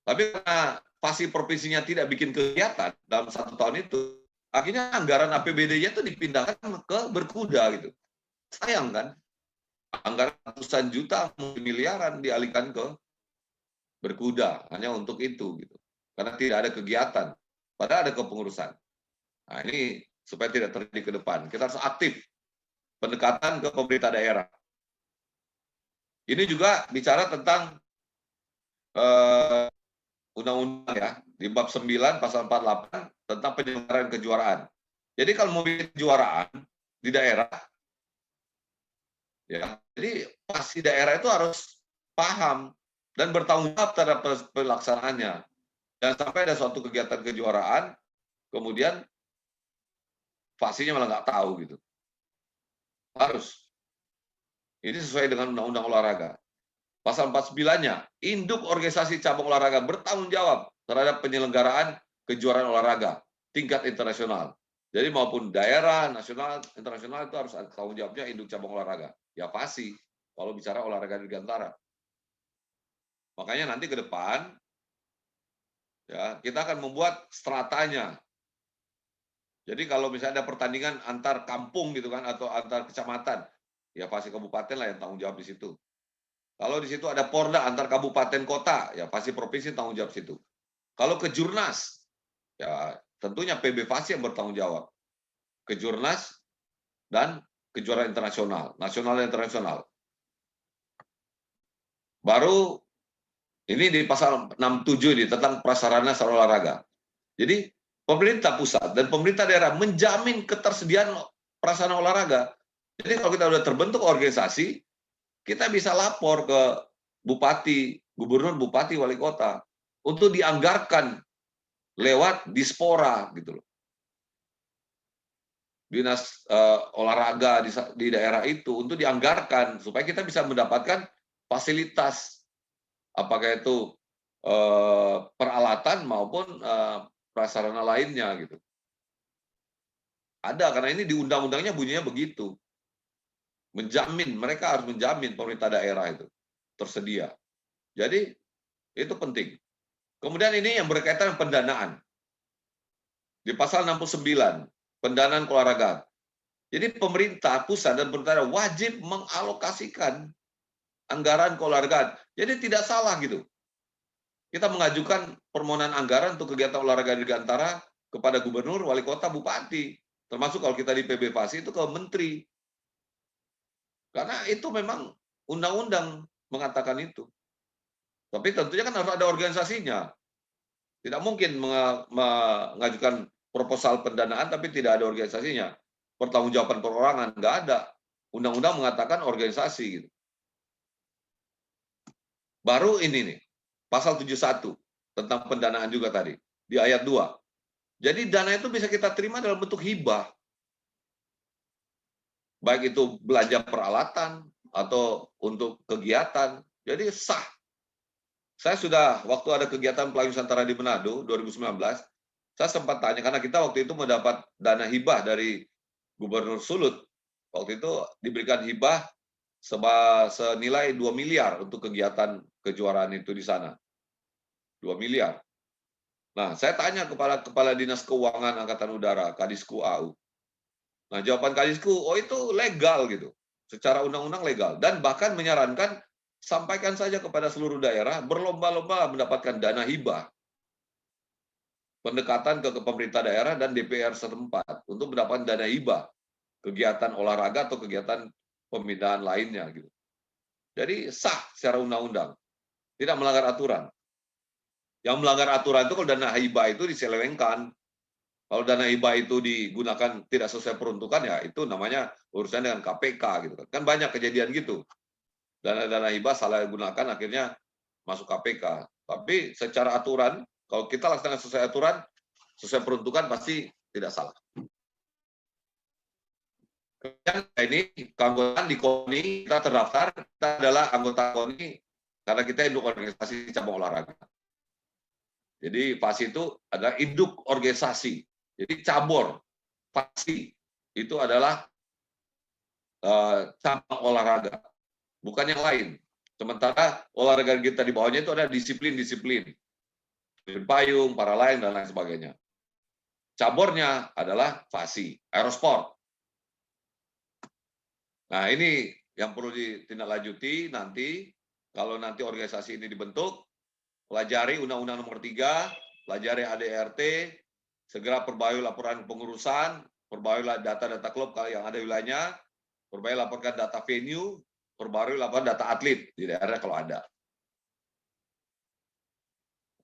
Tapi karena pasti provinsinya tidak bikin kegiatan dalam 1 tahun itu, akhirnya anggaran APBD-nya itu dipindahkan ke berkuda gitu. Sayang kan? Anggaran ratusan juta, miliaran dialihkan ke berkuda hanya untuk itu gitu. Karena tidak ada kegiatan. Padahal ada kepengurusan. Nah, ini supaya tidak terjadi ke depan. Kita harus aktif pendekatan ke pemerintah daerah. Ini juga bicara tentang undang-undang ya, di bab 9 pasal 48 tentang penyelenggaraan kejuaraan. Jadi kalau mau bikin kejuaraan di daerah, ya, jadi pasti daerah itu harus paham dan bertanggung jawab terhadap pelaksanaannya. Jangan sampai ada suatu kegiatan kejuaraan, kemudian fasihnya malah nggak tahu gitu. Harus. Ini sesuai dengan Undang-Undang Olahraga. Pasal 49-nya, induk organisasi cabang olahraga bertanggung jawab terhadap penyelenggaraan kejuaraan olahraga tingkat internasional. Jadi maupun daerah, nasional, internasional itu harus ada tanggung jawabnya induk cabang olahraga. Ya pasti, kalau bicara olahraga dirgantara. Makanya nanti ke depan, ya kita akan membuat stratanya. Jadi kalau misalnya ada pertandingan antar kampung gitu kan, atau antar kecamatan, ya pasti kabupaten lah yang tanggung jawab di situ. Kalau di situ ada porda antar kabupaten kota, ya pasti provinsi tanggung jawab situ. Kalau kejurnas, ya tentunya PB Fasi yang bertanggung jawab. Kejurnas dan kejuaraan internasional, nasional dan internasional. Baru ini di pasal 67 ini tentang prasarana sarana olahraga. Jadi pemerintah pusat dan pemerintah daerah menjamin ketersediaan prasarana olahraga. Jadi kalau kita sudah terbentuk organisasi, kita bisa lapor ke bupati, gubernur, bupati, wali kota untuk dianggarkan lewat dispora gitu loh. Dinas olahraga di daerah itu untuk dianggarkan supaya kita bisa mendapatkan fasilitas, apakah itu peralatan maupun prasarana lainnya gitu. Ada, karena ini di undang-undangnya bunyinya begitu. Menjamin, mereka harus menjamin pemerintah daerah itu tersedia. Jadi itu penting. Kemudian ini yang berkaitan dengan pendanaan. Di pasal 69, pendanaan keolahragaan. Jadi pemerintah pusat dan pemerintah daerah wajib mengalokasikan anggaran keolahragaan. Jadi tidak salah gitu. Kita mengajukan permohonan anggaran untuk kegiatan olahraga dirgantara kepada gubernur, wali kota, bupati. Termasuk kalau kita di PB Fasi itu ke menteri. Karena itu memang undang-undang mengatakan itu. Tapi tentunya kan harus ada organisasinya. Tidak mungkin mengajukan proposal pendanaan tapi tidak ada organisasinya. Pertanggungjawaban perorangan, nggak ada. Undang-undang mengatakan organisasi. Gitu. Baru ini nih, pasal 71 tentang pendanaan juga tadi, di ayat 2. Jadi dana itu bisa kita terima dalam bentuk hibah. Baik itu belanja peralatan atau untuk kegiatan. Jadi sah. Saya sudah, waktu ada kegiatan Pelangi Nusantara di Manado 2019, saya sempat tanya, karena kita waktu itu mendapat dana hibah dari Gubernur Sulut. Waktu itu diberikan hibah senilai 2 miliar untuk kegiatan kejuaraan itu di sana. 2 miliar. Nah, saya tanya kepada Kepala Dinas Keuangan Angkatan Udara, Kadisku AU. Nah, jawaban Kadisku, oh itu legal gitu. Secara undang-undang legal. Dan bahkan menyarankan, sampaikan saja kepada seluruh daerah, berlomba-lomba mendapatkan dana hibah. Pendekatan ke pemerintah daerah dan DPR setempat untuk mendapatkan dana hibah. Kegiatan olahraga atau kegiatan pembinaan lainnya gitu. Jadi sah secara undang-undang, tidak melanggar aturan. Yang melanggar aturan itu kalau dana hibah itu diselewengkan. Kalau dana hibah itu digunakan tidak sesuai peruntukan, ya itu namanya urusan dengan KPK gitu kan. Kan banyak kejadian gitu. Dana hibah salah digunakan akhirnya masuk KPK. Tapi secara aturan, kalau kita laksanakan sesuai aturan, sesuai peruntukan pasti tidak salah. Ini keanggotaan di KONI, kita terdaftar, kita adalah anggota KONI karena kita induk organisasi cabang olahraga. Jadi FASI itu adalah induk organisasi. Jadi cabur, FASI itu adalah cabang olahraga, bukan yang lain. Sementara olahraga kita di bawahnya itu ada disiplin-disiplin. Payung, para lain, dan lain sebagainya. Cabornya adalah FASI, Aerosport. Nah, ini yang perlu ditindaklanjuti nanti, kalau nanti organisasi ini dibentuk, pelajari Undang-Undang Nomor 3, pelajari ADRT, segera perbarui laporan pengurusan, perbarui data-data klub kalau yang ada wilayahnya, perbarui laporkan data venue, perbarui laporan data atlet di daerah kalau ada.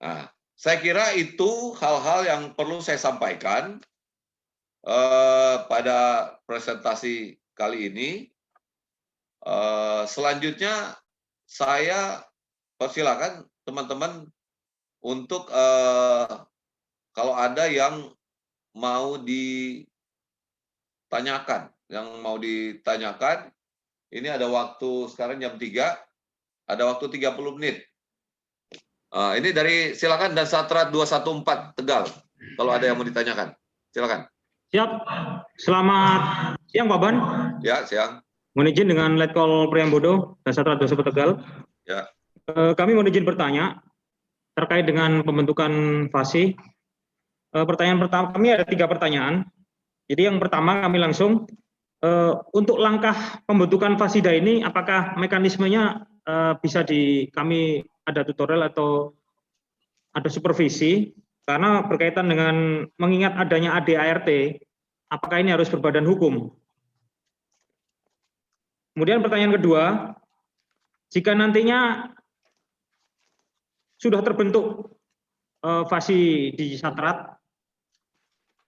Nah, saya kira itu hal-hal yang perlu saya sampaikan pada presentasi kali ini. Selanjutnya saya persilakan teman-teman untuk kalau ada yang mau ditanyakan, ini ada waktu sekarang jam 3, ada waktu 30 menit. Ini dari silakan dan Satra 214 Tegal. Kalau ada yang mau ditanyakan, silakan. Siap. Selamat siang Pak Ban. Ya, siang. Mohon izin dengan Letkol Priambodo dan Satra 214 Tegal. Ya. Kami mohon izin bertanya terkait dengan pembentukan FASI. Pertanyaan pertama, kami ada 3 pertanyaan. Jadi yang pertama kami langsung, untuk langkah pembentukan FASIDA ini, apakah mekanismenya bisa kami ada tutorial atau ada supervisi? Karena berkaitan dengan mengingat adanya ADART, apakah ini harus berbadan hukum? Kemudian pertanyaan kedua, jika nantinya sudah terbentuk FASI di Satrat,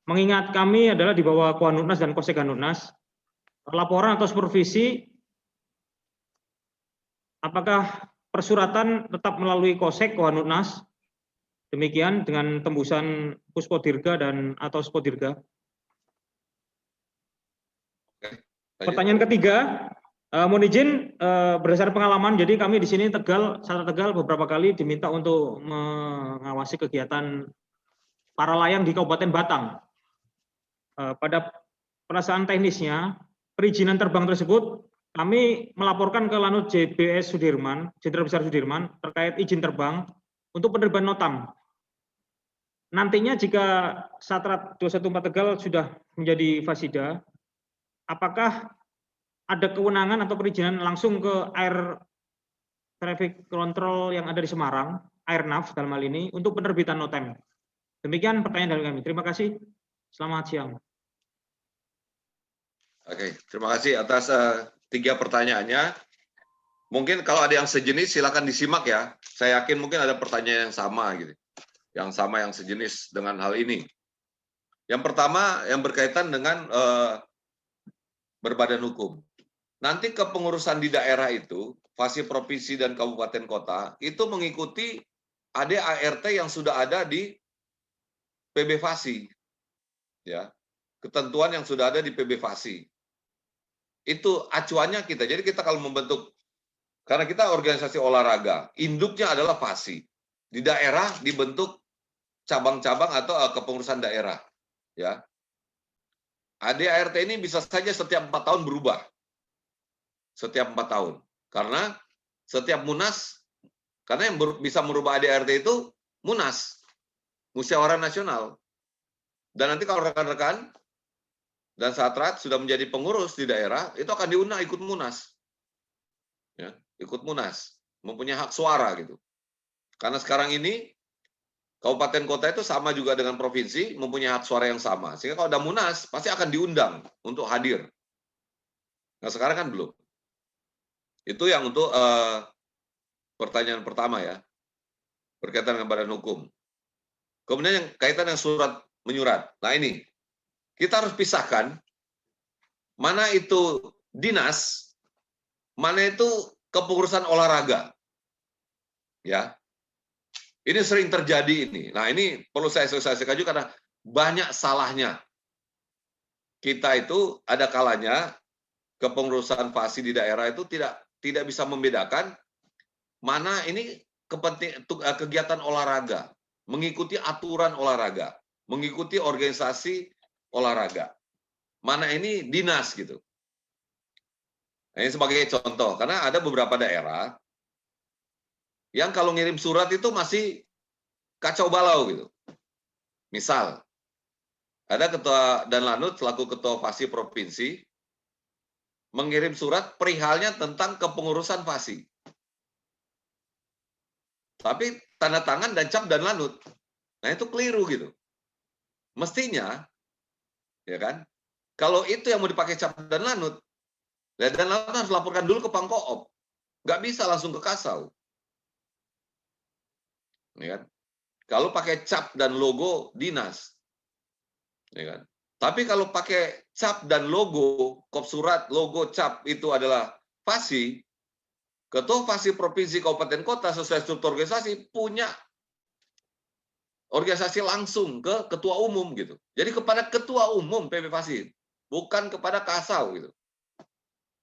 mengingat kami adalah di bawah Koanutnas dan Koseganutnas, laporan atau supervisi, apakah persuratan tetap melalui Kosek Koanutnas, demikian dengan tembusan Puspodirga dan atau Spodirga. Pertanyaan ketiga, mohon izin berdasarkan pengalaman, jadi kami di sini Satrat Tegal beberapa kali diminta untuk mengawasi kegiatan para layang di Kabupaten Batang. Pada perasaan teknisnya, perizinan terbang tersebut kami melaporkan ke Lanut JBS Sudirman, Jenderal Besar Sudirman, terkait izin terbang untuk penerbitan notam. Nantinya jika Satrat 214 Tegal sudah menjadi FASIDA, apakah ada kewenangan atau perizinan langsung ke Air Traffic Control yang ada di Semarang, Airnav dalam hal ini, untuk penerbitan notem? Demikian pertanyaan dari kami. Terima kasih. Selamat siang. Oke, terima kasih atas 3 pertanyaannya. Mungkin kalau ada yang sejenis silakan disimak ya. Saya yakin mungkin ada pertanyaan yang sama gitu. Yang sejenis dengan hal ini. Yang pertama yang berkaitan dengan berbadan hukum. Nanti kepengurusan di daerah itu, FASI provinsi dan kabupaten kota, itu mengikuti ADART yang sudah ada di PB FASI. Ya. Ketentuan yang sudah ada di PB FASI. Itu acuannya kita. Jadi kita kalau membentuk, karena kita organisasi olahraga, induknya adalah FASI. Di daerah dibentuk cabang-cabang atau kepengurusan daerah. Ya. ADART ini bisa saja setiap 4 tahun berubah. Setiap 4 tahun. Karena setiap munas, karena yang bisa merubah ADART itu munas, musyawarah nasional. Dan nanti kalau rekan-rekan dan Satrat sudah menjadi pengurus di daerah, itu akan diundang ikut munas. Ya, ikut munas, mempunyai hak suara gitu. Karena sekarang ini kabupaten kota itu sama juga dengan provinsi, mempunyai hak suara yang sama. Sehingga kalau ada munas, pasti akan diundang untuk hadir. Nah sekarang kan belum. Itu yang untuk pertanyaan pertama ya, berkaitan dengan badan hukum. Kemudian yang kaitan dengan surat menyurat. Nah ini, kita harus pisahkan mana itu dinas, mana itu kepengurusan olahraga. Ya. Ini sering terjadi ini. Nah, ini perlu saya sosialisasikan juga karena banyak salahnya. Kita itu ada kalanya kepengurusan FASI di daerah itu tidak bisa membedakan mana ini kegiatan olahraga, mengikuti aturan olahraga, mengikuti organisasi olahraga. Mana ini dinas gitu. Nah, ini sebagai contoh, karena ada beberapa daerah yang kalau ngirim surat itu masih kacau balau gitu. Misal, ada Ketua Danlanut selaku Ketua FASI Provinsi mengirim surat perihalnya tentang kepengurusan FASI. Tapi tanda tangan dan cap Danlanut. Nah itu keliru gitu. Mestinya, ya kan? Kalau itu yang mau dipakai cap dan lanut, ya dan lanut harus laporkan dulu ke Pangkoop. Nggak bisa langsung ke Kasau. Ya kan? Kalau pakai cap dan logo dinas, ya kan? Tapi kalau pakai cap dan logo, kop surat, logo, cap itu adalah Fasi, Ketua Fasi Provinsi Kabupaten Kota sesuai struktur organisasi punya organisasi langsung ke ketua umum gitu. Jadi kepada ketua umum PP Fasi, bukan kepada Kasau gitu.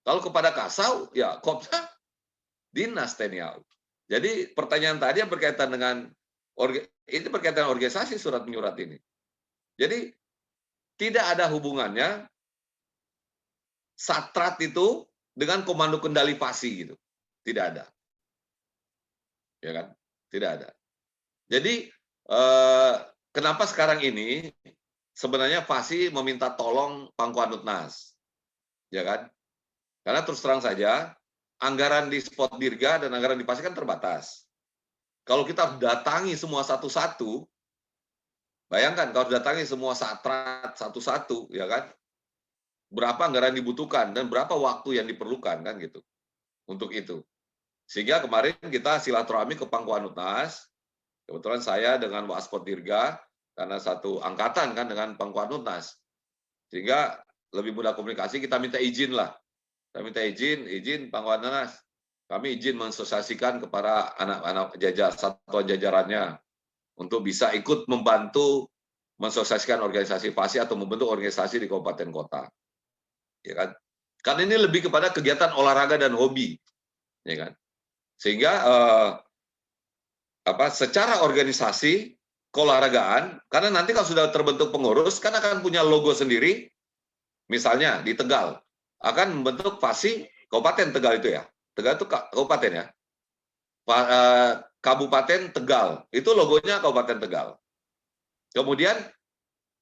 Kalau kepada Kasau, ya Kopda dinas TNI AU. Jadi pertanyaan tadi yang berkaitan dengan ini berkaitan organisasi surat menyurat ini. Jadi tidak ada hubungannya Satrat itu dengan komando kendali Fasi gitu. Tidak ada. Ya kan? Tidak ada. Jadi kenapa sekarang ini sebenarnya Fasi meminta tolong Pangkuanutnas. Ya kan? Karena terus terang saja anggaran di Spot Dirga dan anggaran di Fasi kan terbatas. Kalau kita datangi semua satu-satu, bayangkan kalau datangi semua Satrat satu-satu, ya kan? Berapa anggaran dibutuhkan dan berapa waktu yang diperlukan kan gitu untuk itu. Sehingga kemarin kita silaturahmi ke Pangkuanutnas. Kebetulan saya dengan Waspot Dirga karena satu angkatan kan dengan Pangkuanutnas. Sehingga lebih mudah komunikasi, kita minta izin lah. Kita minta izin Pangkuanutnas. Kami izin mensosialisasikan kepada anak-anak satuan jajarannya untuk bisa ikut membantu mensosialisasikan organisasi Fasi atau membentuk organisasi di kabupaten kota. Ya kan? Karena ini lebih kepada kegiatan olahraga dan hobi, ya kan? Sehingga secara organisasi keolahragaan, karena nanti kalau sudah terbentuk pengurus kan akan punya logo sendiri. Misalnya di Tegal akan membentuk Fasi Kabupaten Tegal itu ya. Tegal itu kabupaten ya. Kabupaten Tegal, itu logonya Kabupaten Tegal. Kemudian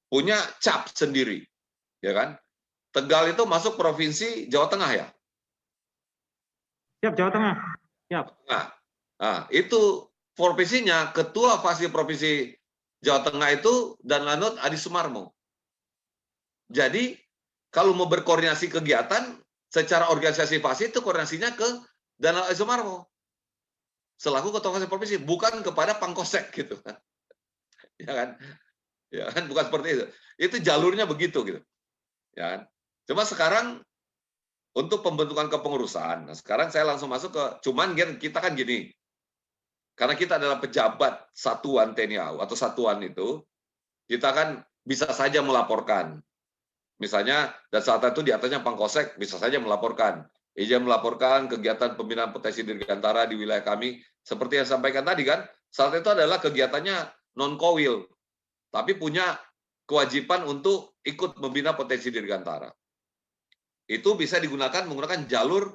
punya cap sendiri, ya kan? Tegal itu masuk provinsi Jawa Tengah ya. Siap, Jawa Tengah. Siap. Nah, itu provinsinya Ketua Fasi Provinsi Jawa Tengah itu dan Lanut Adi Sumarmo. Jadi kalau mau berkoordinasi kegiatan secara organisasi Fasi itu koordinasinya ke Danal Adi Sumarmo selaku Ketua Fasi Provinsi, bukan kepada Pangkosek gitu. Ya kan? Ya kan, bukan seperti itu. Itu jalurnya begitu gitu. Ya kan? Cuma sekarang untuk pembentukan kepengurusan, nah sekarang saya langsung masuk ke, cuman kita kan gini, karena kita adalah pejabat satuan TNI AU atau satuan itu, kita kan bisa saja melaporkan. Misalnya, dan saat itu di atasnya Pangkosek bisa saja melaporkan. Izin melaporkan kegiatan pembinaan potensi dirgantara di wilayah kami, seperti yang sampaikan tadi kan, saat itu adalah kegiatannya non-kowil, tapi punya kewajiban untuk ikut membina potensi dirgantara. Itu bisa digunakan menggunakan jalur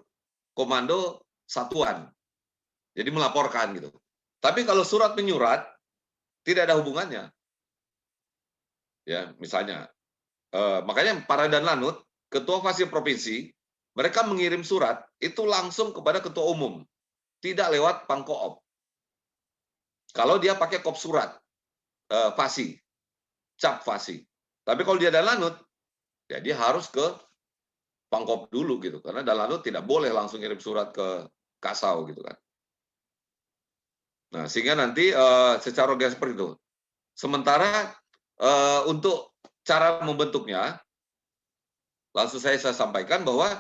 komando satuan. Jadi melaporkan gitu. Tapi kalau surat menyurat tidak ada hubungannya. Ya, misalnya makanya para dan lanut, ketua Fasi provinsi, mereka mengirim surat itu langsung kepada ketua umum, tidak lewat Pangkoop. Kalau dia pakai kop surat Fasi, cap Fasi. Tapi kalau dia dan lanut, ya dia harus ke Pangkoop dulu gitu, karena dan lanut tidak boleh langsung kirim surat ke Kasau gitu kan. Nah, sehingga nanti secara organisasi seperti itu. Sementara untuk cara membentuknya, langsung saya sampaikan bahwa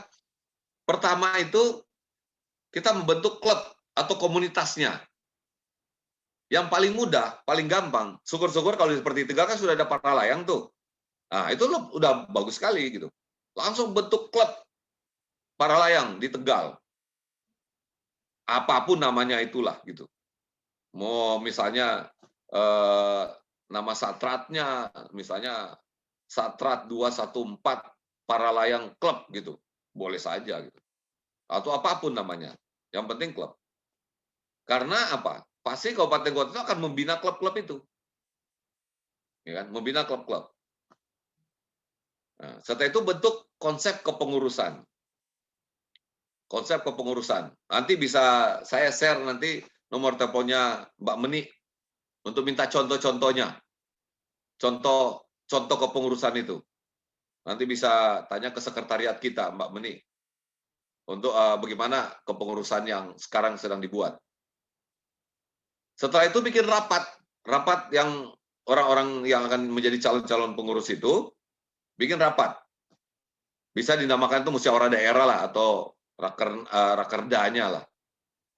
pertama itu kita membentuk klub atau komunitasnya. Yang paling mudah, paling gampang. Syukur-syukur kalau seperti Tegal kan sudah ada para layang tuh. Nah, itu udah bagus sekali gitu. Langsung bentuk klub para layang di Tegal. Apapun namanya itulah gitu. Mau misalnya nama satratnya, misalnya Satrat 214 para layang klub gitu. Boleh saja gitu. Atau apapun namanya. Yang penting klub. Karena apa? Pasti kabupaten kota itu akan membina klub-klub itu. Ya kan? Membina klub-klub. Nah, setelah itu bentuk konsep kepengurusan. Konsep kepengurusan. Nanti bisa saya share nanti nomor teleponnya Mbak Meni untuk minta contoh-contohnya. Contoh contoh kepengurusan itu. Nanti bisa tanya ke sekretariat kita, Mbak Meni, untuk bagaimana kepengurusan yang sekarang sedang dibuat. Setelah itu bikin rapat yang orang-orang yang akan menjadi calon-calon pengurus itu, bikin rapat. Bisa dinamakan itu musyawarah daerah lah, atau rakerdanya lah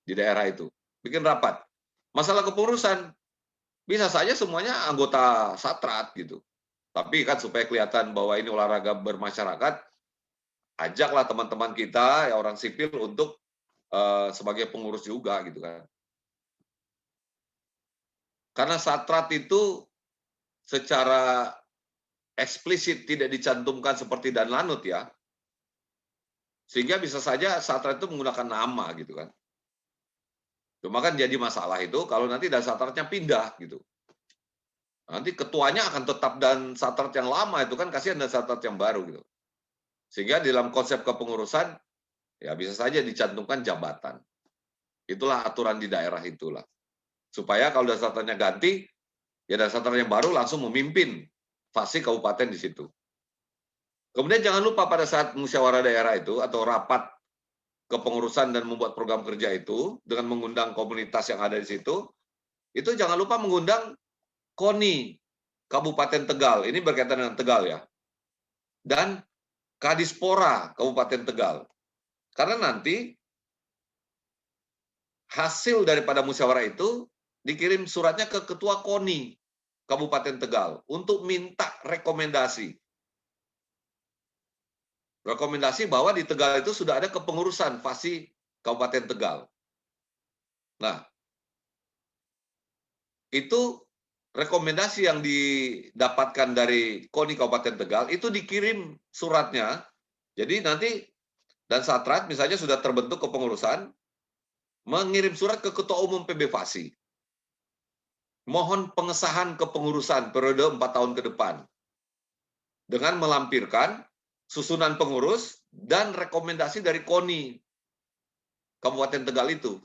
di daerah itu. Bikin rapat. Masalah kepengurusan, bisa saja semuanya anggota Satrat gitu. Tapi kan supaya kelihatan bahwa ini olahraga bermasyarakat, ajaklah teman-teman kita, ya orang sipil untuk sebagai pengurus juga gitu kan. Karena Satrat itu secara eksplisit tidak dicantumkan seperti dan lanut ya. Sehingga bisa saja Satrat itu menggunakan nama gitu kan. Cuma kan jadi masalah itu kalau nanti dan Satratnya pindah gitu. Nanti ketuanya akan tetap dan Satrat yang lama itu kan, kasihan dan Satrat yang baru gitu. Sehingga dalam konsep kepengurusan ya bisa saja dicantumkan jabatan. Itulah aturan di daerah itulah. Supaya kalau Satratnya ganti, ya dan Satrat yang baru langsung memimpin fasi kabupaten di situ. Kemudian jangan lupa pada saat musyawarah daerah itu atau rapat kepengurusan dan membuat program kerja itu dengan mengundang komunitas yang ada di situ, itu jangan lupa mengundang KONI Kabupaten Tegal, ini berkaitan dengan Tegal ya, dan Kadispora Kabupaten Tegal. Karena nanti hasil daripada musyawarah itu dikirim suratnya ke Ketua KONI Kabupaten Tegal untuk minta rekomendasi. Rekomendasi bahwa di Tegal itu sudah ada kepengurusan fasi Kabupaten Tegal. Nah, itu rekomendasi yang didapatkan dari KONI Kabupaten Tegal itu dikirim suratnya. Jadi nanti dan Satrat misalnya sudah terbentuk kepengurusan, mengirim surat ke Ketua Umum PB Fasi. Mohon pengesahan kepengurusan periode 4 tahun ke depan. Dengan melampirkan susunan pengurus dan rekomendasi dari KONI Kabupaten Tegal itu.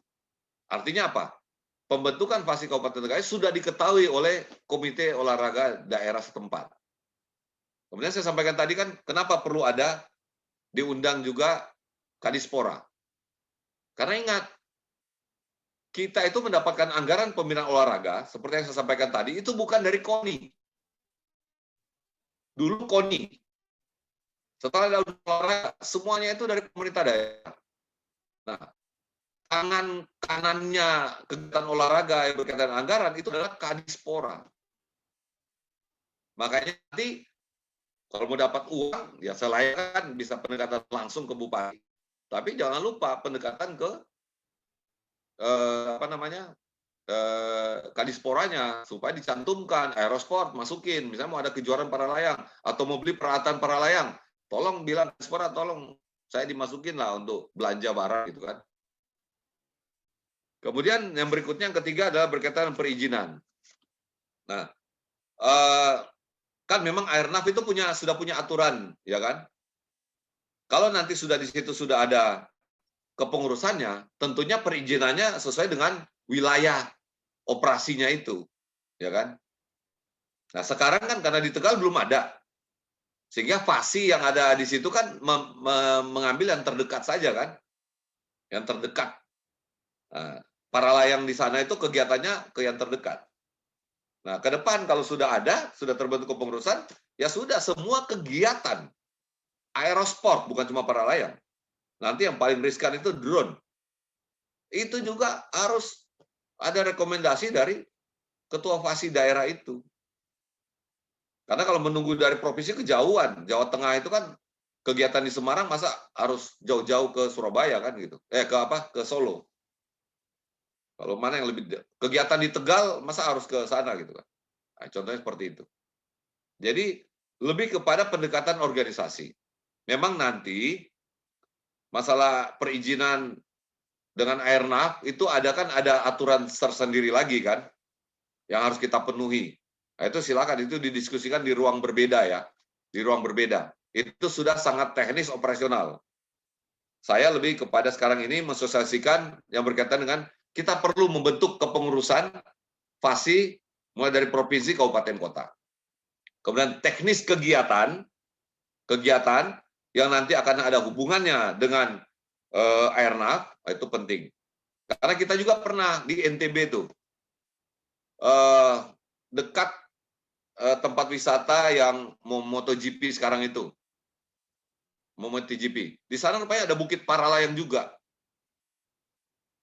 Artinya apa? Pembentukan fasi Kabupaten Tegal sudah diketahui oleh Komite Olahraga Daerah setempat. Kemudian saya sampaikan tadi kan, kenapa perlu ada diundang juga Kadispora. Karena ingat, kita itu mendapatkan anggaran pembinaan olahraga, seperti yang saya sampaikan tadi, itu bukan dari KONI. Dulu KONI. Setelah ada olahraga, semuanya itu dari pemerintah daerah. Nah, tangan kanannya kegiatan olahraga yang berkaitan dengan anggaran itu adalah Kadispora. Makanya nanti kalau mau dapat uang, ya selain kan bisa pendekatan langsung ke bupati. Tapi jangan lupa pendekatan ke Kadisporanya supaya dicantumkan Aerosport, masukin. Misalnya mau ada kejuaraan para layang atau mau beli peralatan para layang, tolong bilang Kadispora, tolong saya dimasukin lah untuk belanja barang gitu kan. Kemudian yang berikutnya, yang ketiga adalah berkaitan dengan perizinan. Nah, kan memang Airnav itu sudah punya aturan, ya kan? Kalau nanti sudah di situ sudah ada kepengurusannya, tentunya perizinannya sesuai dengan wilayah operasinya itu, ya kan? Nah, sekarang kan karena di Tegal belum ada, sehingga fasi yang ada di situ kan mengambil yang terdekat saja kan, yang terdekat. Nah, para layang di sana itu kegiatannya ke yang terdekat. Nah, ke depan kalau sudah ada, sudah terbentuk kepengurusan, ya sudah semua kegiatan aerosport, bukan cuma para layang. Nanti yang paling riskan itu drone. Itu juga harus ada rekomendasi dari ketua fasi daerah itu. Karena kalau menunggu dari provinsi kejauhan, Jawa Tengah itu kan kegiatan di Semarang masa harus jauh-jauh ke Surabaya kan gitu. Ke Solo. Kalau mana yang lebih kegiatan di Tegal masa harus ke sana gitu kan. Nah, contohnya seperti itu. Jadi lebih kepada pendekatan organisasi. Memang nanti masalah perizinan dengan Airnav itu ada aturan tersendiri lagi kan yang harus kita penuhi. Nah, itu silakan itu didiskusikan di ruang berbeda ya. Di ruang berbeda. Itu sudah sangat teknis operasional. Saya lebih kepada sekarang ini mensosialisasikan yang berkaitan dengan kita perlu membentuk kepengurusan fasi mulai dari provinsi, kabupaten, kota. Kemudian teknis kegiatan yang nanti akan ada hubungannya dengan airnav, itu penting. Karena kita juga pernah di NTB tuh, dekat tempat wisata yang MotoGP sekarang itu, MotoGP. Di sana rupanya ada Bukit Paralayang juga.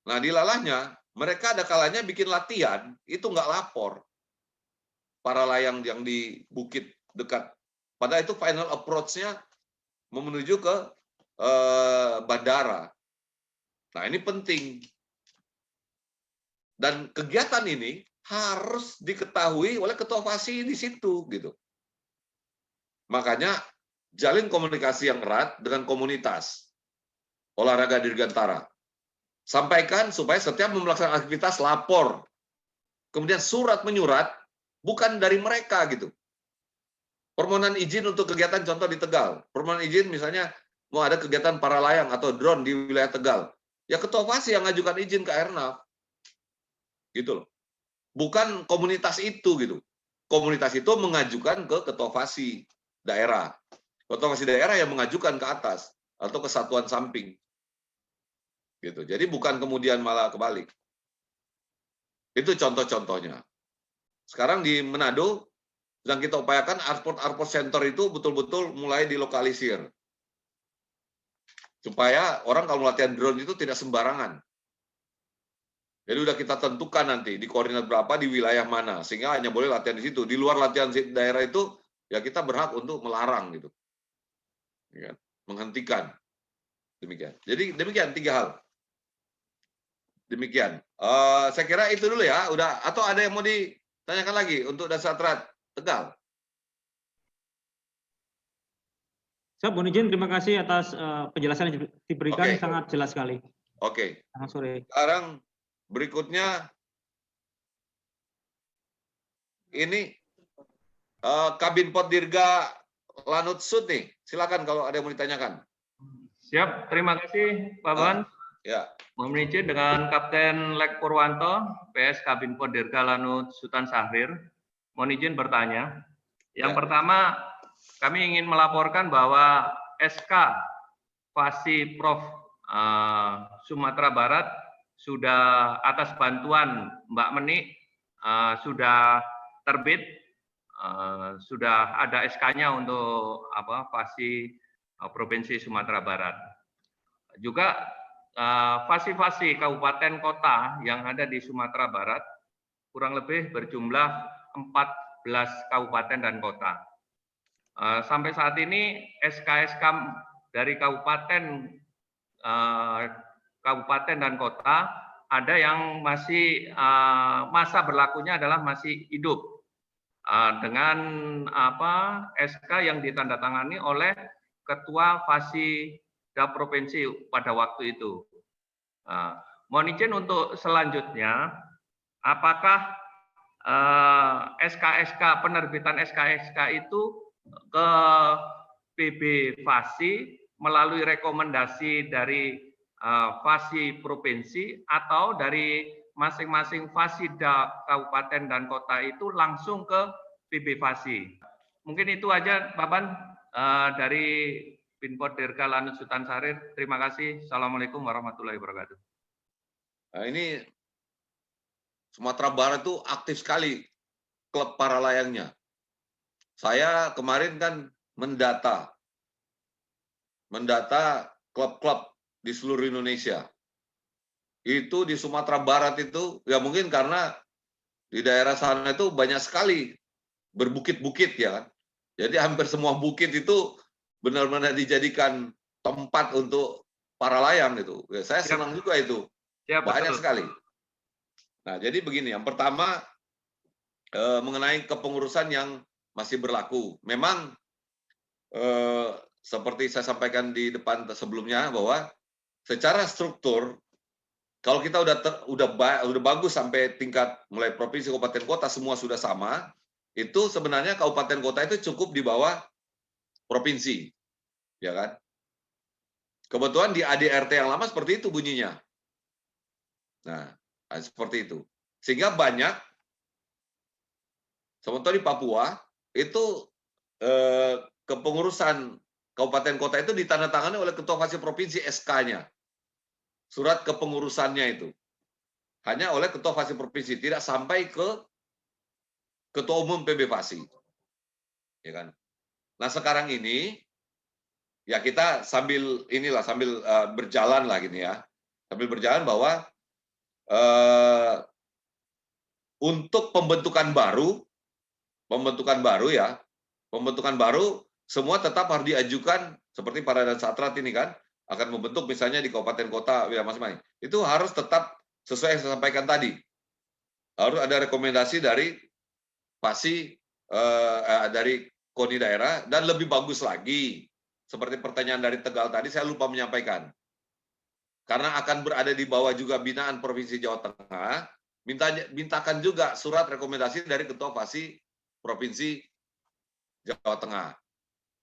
Nah, di lalahnya, mereka ada kalanya bikin latihan, itu nggak lapor. Paralayang yang di bukit dekat. Padahal itu final approach-nya menuju ke bandara. Nah, ini penting. Dan kegiatan ini harus diketahui oleh ketua FASI di situ, gitu. Makanya jalin komunikasi yang erat dengan komunitas olahraga dirgantara. Sampaikan supaya setiap melaksanakan aktivitas lapor. Kemudian surat menyurat bukan dari mereka gitu. Permohonan izin untuk kegiatan contoh di Tegal. Permohonan izin misalnya mau ada kegiatan paralayang atau drone di wilayah Tegal. Ya ketua FASI yang ngajukan izin ke airnav. Gitu loh. Bukan komunitas itu gitu. Komunitas itu mengajukan ke ketua FASI daerah. Ketua FASI daerah yang mengajukan ke atas atau ke satuan samping. Gitu. Jadi bukan kemudian malah kebalik. Itu contoh-contohnya. Sekarang di Manado sedang kita upayakan airport center itu betul-betul mulai dilokalisir. Supaya orang kalau latihan drone itu tidak sembarangan. Jadi udah kita tentukan nanti di koordinat berapa di wilayah mana, sehingga hanya boleh latihan di situ. Di luar latihan daerah itu ya kita berhak untuk melarang gitu. Ya, menghentikan. Demikian. Jadi demikian 3 hal. Demikian. Saya kira itu dulu ya. Udah atau ada yang mau ditanyakan lagi untuk Dasatrat Tegal? Siap, Bu Nijin, terima kasih atas penjelasan yang diberikan, sangat jelas sekali. Oke. Selamat sore. Sekarang berikutnya ini Kabin Potdirga Lanut Sud nih. Silakan kalau ada yang mau ditanyakan. Siap, terima kasih Pak Ban. Ya. Mohon izin dengan Kapten Lek Purwanto, PS Kabin Potdirga Lanut Sultan Syahrir. Mohon izin bertanya. Yang pertama, kami ingin melaporkan bahwa SK FASI Prof Sumatera Barat sudah atas bantuan Mbak Meni sudah terbit, sudah ada SK-nya untuk FASI Provinsi Sumatera Barat. Juga FASI-FASI kabupaten kota yang ada di Sumatera Barat kurang lebih berjumlah 14 kabupaten dan kota. Sampai saat ini SK-SK dari kabupaten dan kota ada yang masih masa berlakunya adalah masih hidup dengan SK yang ditandatangani oleh Ketua FASI Provinsi pada waktu itu. Mohon izin untuk selanjutnya, apakah SK-SK penerbitan SK-SK itu ke PB FASI melalui rekomendasi dari FASI provinsi atau dari masing-masing FASIDA kabupaten dan kota itu langsung ke PB FASI. Mungkin itu aja Pak Ban dari Binpotdirga Lanut Sultan Syahrir. Terima kasih. Assalamualaikum warahmatullahi wabarakatuh. Nah, ini Sumatera Barat itu aktif sekali klub paralayangnya. Saya kemarin kan mendata klub-klub di seluruh Indonesia. Itu di Sumatera Barat itu, ya mungkin karena di daerah sana itu banyak sekali berbukit-bukit ya kan. Jadi hampir semua bukit itu benar-benar dijadikan tempat untuk paralayang itu. Ya, saya senang juga itu. Ya, banyak betul sekali. Nah, jadi begini, yang pertama mengenai kepengurusan yang masih berlaku. Memang seperti saya sampaikan di depan sebelumnya bahwa secara struktur kalau kita udah bagus sampai tingkat mulai provinsi, kabupaten, kota semua sudah sama, itu sebenarnya kabupaten kota itu cukup di bawah provinsi, ya kan? Kebetulan di ADRT yang lama seperti itu bunyinya. Nah, seperti itu. Sehingga banyak, sementara di Papua, itu kepengurusan kabupaten kota itu ditandatangani oleh ketua fasi provinsi SK-nya. Surat kepengurusannya itu hanya oleh ketua fasi provinsi, tidak sampai ke ketua umum PB Fasi. Ya kan? Nah, sekarang ini ya kita sambil berjalan lah gini ya. Sambil berjalan bahwa untuk pembentukan baru semua tetap harus diajukan seperti Para dan Satrat ini kan akan membentuk misalnya di kabupaten kota wilayah masing-masing. Itu harus tetap sesuai yang saya sampaikan tadi. Harus ada rekomendasi dari Fasi dari KONI daerah, dan lebih bagus lagi seperti pertanyaan dari Tegal tadi saya lupa menyampaikan. Karena akan berada di bawah juga binaan Provinsi Jawa Tengah, mintakan juga surat rekomendasi dari Ketua Fasi Provinsi Jawa Tengah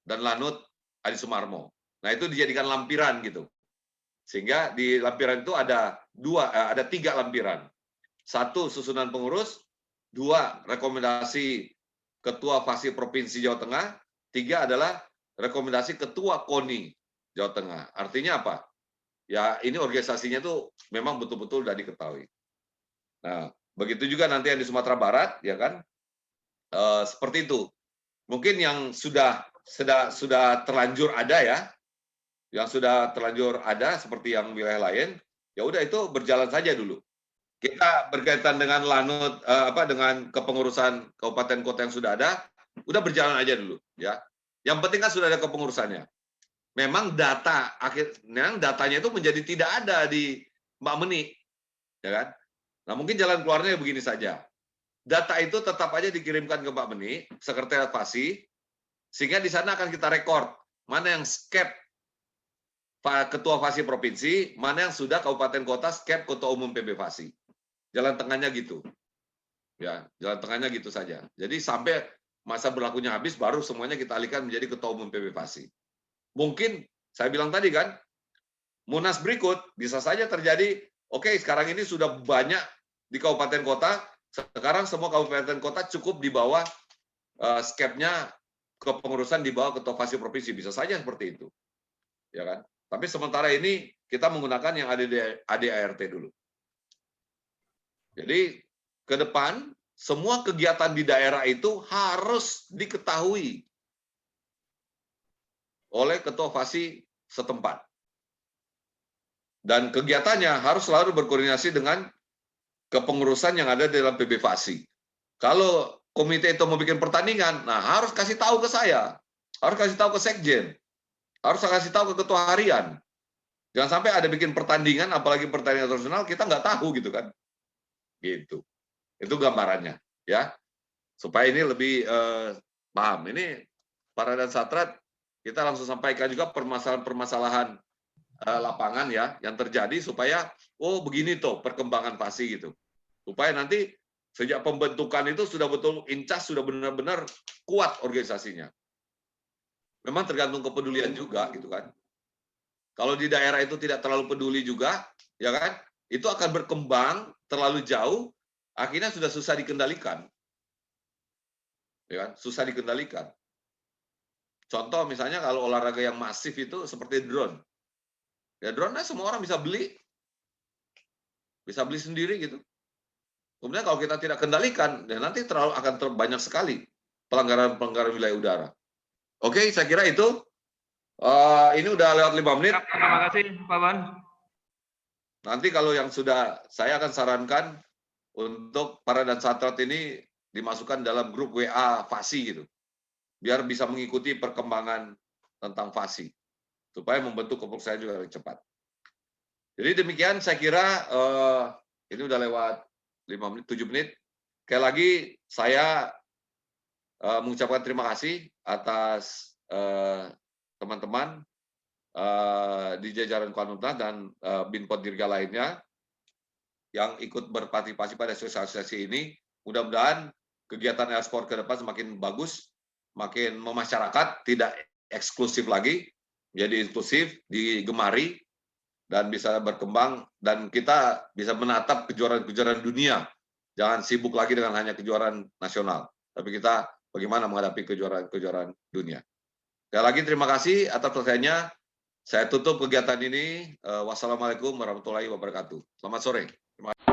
dan Lanut Adi Sumarmo. Nah, itu dijadikan lampiran gitu. Sehingga di lampiran itu ada tiga lampiran. Satu, susunan pengurus. Dua, rekomendasi Ketua Fasi Provinsi Jawa Tengah. Tiga adalah rekomendasi Ketua KONI Jawa Tengah. Artinya apa? Ya, ini organisasinya tuh memang betul-betul sudah diketahui. Nah, begitu juga nanti yang di Sumatera Barat, ya kan? Seperti itu. Mungkin yang sudah terlanjur ada ya, yang sudah terlanjur ada seperti yang wilayah lain, ya udah itu berjalan saja dulu. Kita berkaitan dengan Lanut dengan kepengurusan kabupaten kota yang sudah ada, udah berjalan aja dulu ya. Yang penting kan sudah ada kepengurusannya. Memang datanya itu menjadi tidak ada di Mbak Meni, ya kan? Nah, mungkin jalan keluarnya begini saja. Data itu tetap aja dikirimkan ke Mbak Meni, Sekretariat Fasi, sehingga di sana akan kita rekord mana yang skep Ketua Fasi Provinsi, mana yang sudah kabupaten kota skep Ketua Umum PB Fasi. Jalan tengahnya gitu. Ya, jalan tengahnya gitu saja. Jadi sampai masa berlakunya habis baru semuanya kita alihkan menjadi Ketua Umum PB Fasi. Mungkin saya bilang tadi kan, Munas berikut bisa saja terjadi, oke, sekarang ini sudah banyak di kabupaten kota, sekarang semua kabupaten kota cukup di bawah skepnya kepengurusan di bawah Ketua Fasi Provinsi, bisa saja seperti itu. Ya kan? Tapi sementara ini kita menggunakan yang ADART dulu. Jadi ke depan semua kegiatan di daerah itu harus diketahui oleh Ketua Fasi setempat. Dan kegiatannya harus selalu berkoordinasi dengan kepengurusan yang ada dalam PB Fasi. Kalau komite itu mau bikin pertandingan, nah harus kasih tahu ke saya, harus kasih tahu ke sekjen, harus kasih tahu ke ketua harian. Jangan sampai ada bikin pertandingan, apalagi pertandingan internasional, kita nggak tahu gitu kan. Gitu. Itu gambarannya, ya. Supaya ini lebih paham. Ini Para dan Satrat, kita langsung sampaikan juga permasalahan-permasalahan lapangan ya yang terjadi supaya begini tuh perkembangan Fasi gitu. Supaya nanti sejak pembentukan itu sudah betul incas, sudah benar-benar kuat organisasinya. Memang tergantung kepedulian juga gitu kan. Kalau di daerah itu tidak terlalu peduli juga, ya kan? Itu akan berkembang terlalu jauh, akhirnya sudah susah dikendalikan. Ya kan? Susah dikendalikan. Contoh misalnya kalau olahraga yang masif itu seperti drone. Ya drone semua orang bisa beli. Bisa beli sendiri gitu. Kemudian kalau kita tidak kendalikan, ya nanti akan banyak sekali pelanggaran-pelanggaran wilayah udara. Oke, saya kira itu. Ini udah lewat 5 menit. Terima kasih, Pak Ban. Nanti kalau yang sudah, saya akan sarankan untuk Para dan Satrat ini dimasukkan dalam grup WA Fasi gitu. Biar bisa mengikuti perkembangan tentang Fasi. Supaya membentuk kepengurusan juga lebih cepat. Jadi demikian saya kira ini udah lewat 5 menit, 7 menit. Sekali lagi saya mengucapkan terima kasih atas teman-teman di jajaran Kuantumnas dan Binpod Dirga lainnya yang ikut berpartisipasi pada sosialisasi ini. Mudah-mudahan kegiatan e-sport ke depan semakin bagus, makin memasyarakat, tidak eksklusif lagi, menjadi inklusif, digemari, dan bisa berkembang, dan kita bisa menatap kejuaraan-kejuaraan dunia. Jangan sibuk lagi dengan hanya kejuaraan nasional, tapi kita bagaimana menghadapi kejuaraan dunia. Sekali lagi terima kasih atas perhatiannya. Saya tutup kegiatan ini. Wassalamualaikum warahmatullahi wabarakatuh. Selamat sore. Terima kasih.